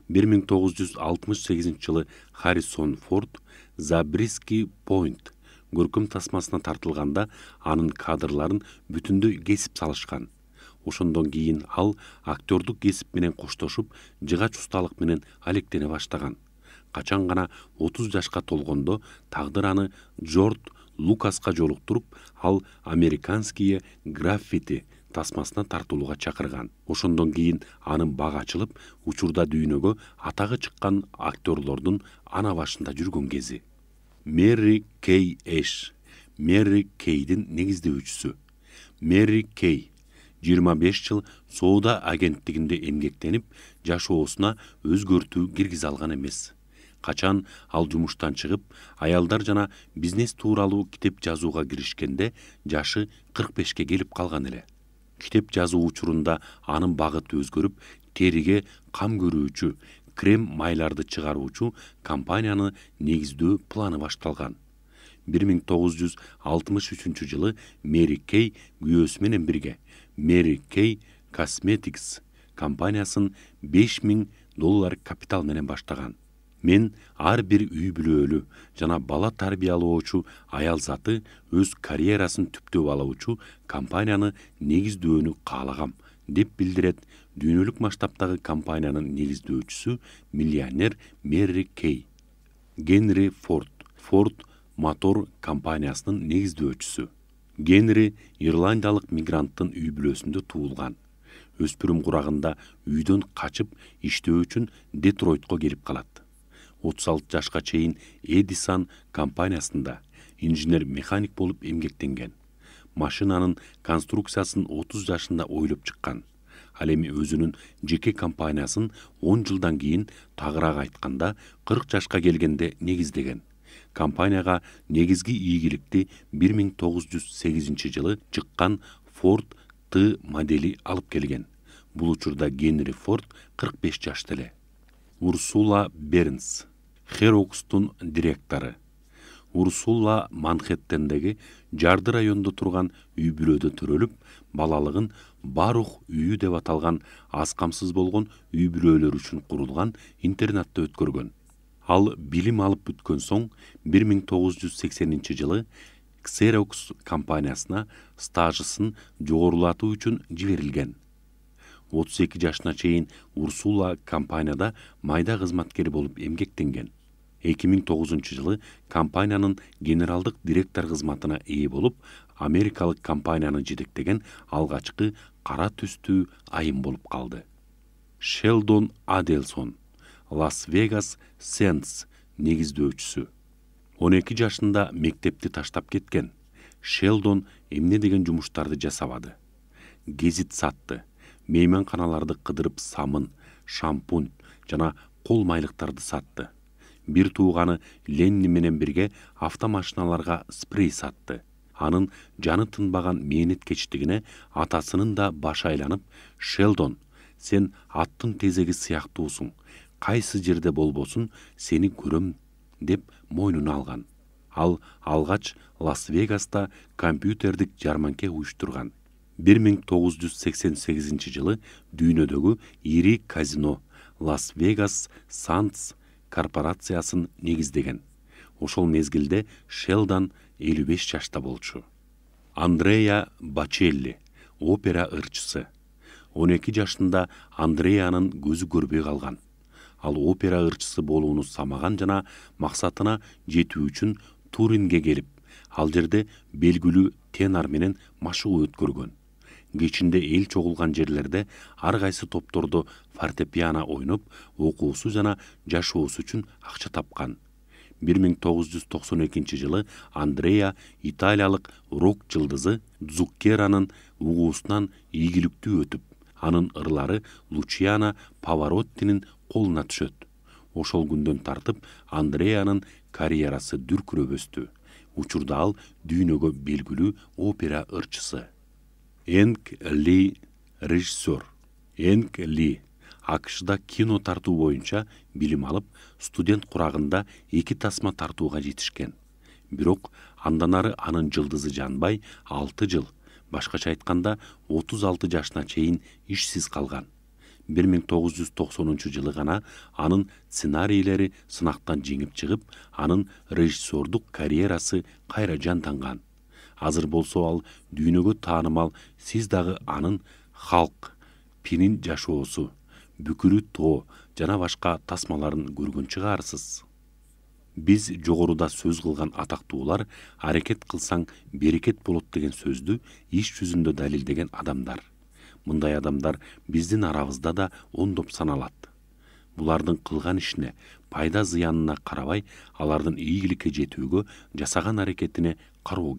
[SPEAKER 1] 1968 жылы Харрисон Форд Забриски Point көркөм тасмасына тартылганда анын кадрларын бүтүндөй кесип салышкан. Ошондон кийин ал актердук кесип менен коштошуп, жыгач усталык менен алектене баштаган. Качан гана 30 жашка толгондо тагдыр аны Джордж Лукаска жолуктуруп, ал американские граффити тасмасына тартылууга чакырган. Ошондон кийин анын бага ачылып, учурда дүйнөгө атагы чыккан актерлордун ана башында жүргөн кези. Мэри Кей Эш, Мэри Кейдин негиздөөчүсү. Мэри Кей 25 жыл соода агенттигинде эмгектенип, жашоосуна өзгөртүү киргизе алган эмес. Качан ал жумуштан чыгып, аялдар жана бизнес тууралуу китеп жазууга киришкенде жашы 45ке келип калган эле. Китеп жазуу учурунда анын багыты өзгөрүп, териге кам көрүүчү, крем майларды чыгаруучу компанияны негиздөө планы башталган. 1963 жылы Мэри Кей күйөөсү менен бирге Мэри Кей Cosmetics компаниясын $5000 капитал менен баштаган. Мен ар бир үй-бүлөлүү жана бала тарбиялоочу аял заты өз карьерасын түптөп алуучу компанияны негиздөөнү каалагам, деп билдирет дүйнөлүк масштабтагы компаниянын негиздөөчүсү миллионер Мэри Кей. Генри Форд, Форд мотор компаниясынын негиздөөчүсү. Генри ирландиялык мигранттын үй-бүлөсүндө туулган. Өспүрүм курагында үйдөн качып иштөө үчүн Детройтко келип калат. 36 жашка чейин Эдисон компаниясында инженер-механик болуп эмгектенген. Машинанын конструкциясын 30 жашында ойлоп чыккан. Ал эми өзүнүн жеке компаниясын 10 жылдан кийин тагыраак айтканда 40 жашка келгенде негиздеген. Компанияга негизги ийгиликти 1908 жылы чыккан Ford T модели алып келген. Бул учурда Генри Форд 45 жашта эле. Урсула Бернс, Xerox'тун директору. Урсула Манхэттендеги Жарды районунда турган үй-бүлөдө төрөлүп, балалыгын Барух үйү деп аталган аз камсыз болгон үй-бүлөлөр үчүн курулган интернатта өткөргөн. Ал билим алып бүткөн соң 1980 жылы Xerox компаниясына стажысын жогорулатуу үчүн жиберилген. 32 жашына чейин Урсула компанияда майда кызматкери болуп эмгектенген. 2009 жылы компаниянын генералдык директор кызматына ээ болуп, америкалык компанияны жетектеген алгачкы кара түстүү айым болуп калды. Шелдон Аделсон, Лас-Вегас Сенс негиздөөчүсү. 12 жашында мектепти таштап кеткен. Шелдон эмне деген жумуштарды жасабады. Гезит сатты. Мейманканаларды кыдырып самын, шампунь жана кол майлыктарды сатты. Бир тууганы Ленни менен бирге автомашиналарга спрей сатты. Анын жаны тынбаган мээнеткечтигине атасынын да башы айланып, Шелдон, Сен аттың тезеги сыяктуусуң. Кайсы жерде болбосун сени көрөм деп мойнуна алган. Ал алгач Лас-Вегаста компьютердик жарманке уюштурган. 1988 жылы дүйнөдөгү ири казино Лас-Вегас Санс корпорациясын негиздеген. Ошол мезгилде Шелдан 55 жашта болчу. Андреа Бачелли, опера ырчысы. 12 жашында Андреанын көзү көрбөй калган. Ал опера ырчысы болууну самаган жана максатына жетүү үчүн Туринге келип, ал жерде белгилүү тенор менен машыгуу өткөргөн. Кечинде эл чогулган жерлерде ар кайсы топтордо фортепиано ойноп, окуусу жана жашоосу үчүн акча тапкан. 1992 жылы Андреа италиялык рок жылдызы Дзуккеранын угуусунан ийгиликтүү өтүп, анын ырлары Лучиано Павароттинин колуна түшөт. Ошол күндөн тартып Андреанын карьерасы дүркүрөп өстү. Учурда ал дүйнөгө белгилүү опера ырчысы. Энг Ли, режиссер. Энг Ли АКШда кино тартуу боюнча билим алып, студент курагында 2 тасма тартууга жетишкен. Бирок андан ары анын жылдызы жанбай 6 жыл, башкача айтканда 36 жашына чейин ишсиз калган. 1990 жылы гана анын сценарийлери сынактан жеңип чыгып, анын режиссердук карьерасы кайра жанданган. Азыр болсо ал дүйнөгө таанымал «Сиз дагы анын халк», «Пинин жашоосу», «Бүкүрү тоо» жана башка тасмаларын көргөн чыгарсыз. Биз жогоруда сөз кылган атактуулар аракет кылсаң берекет болот деген сөздү иш жүзүндө далилдеген адамдар. Мындай адамдар биздин арабызда да ондоп саналат. Булардын кылган ишине, пайда зыянына карабай, алардын ийгиликке жетүүгө жасаган аракетине кароо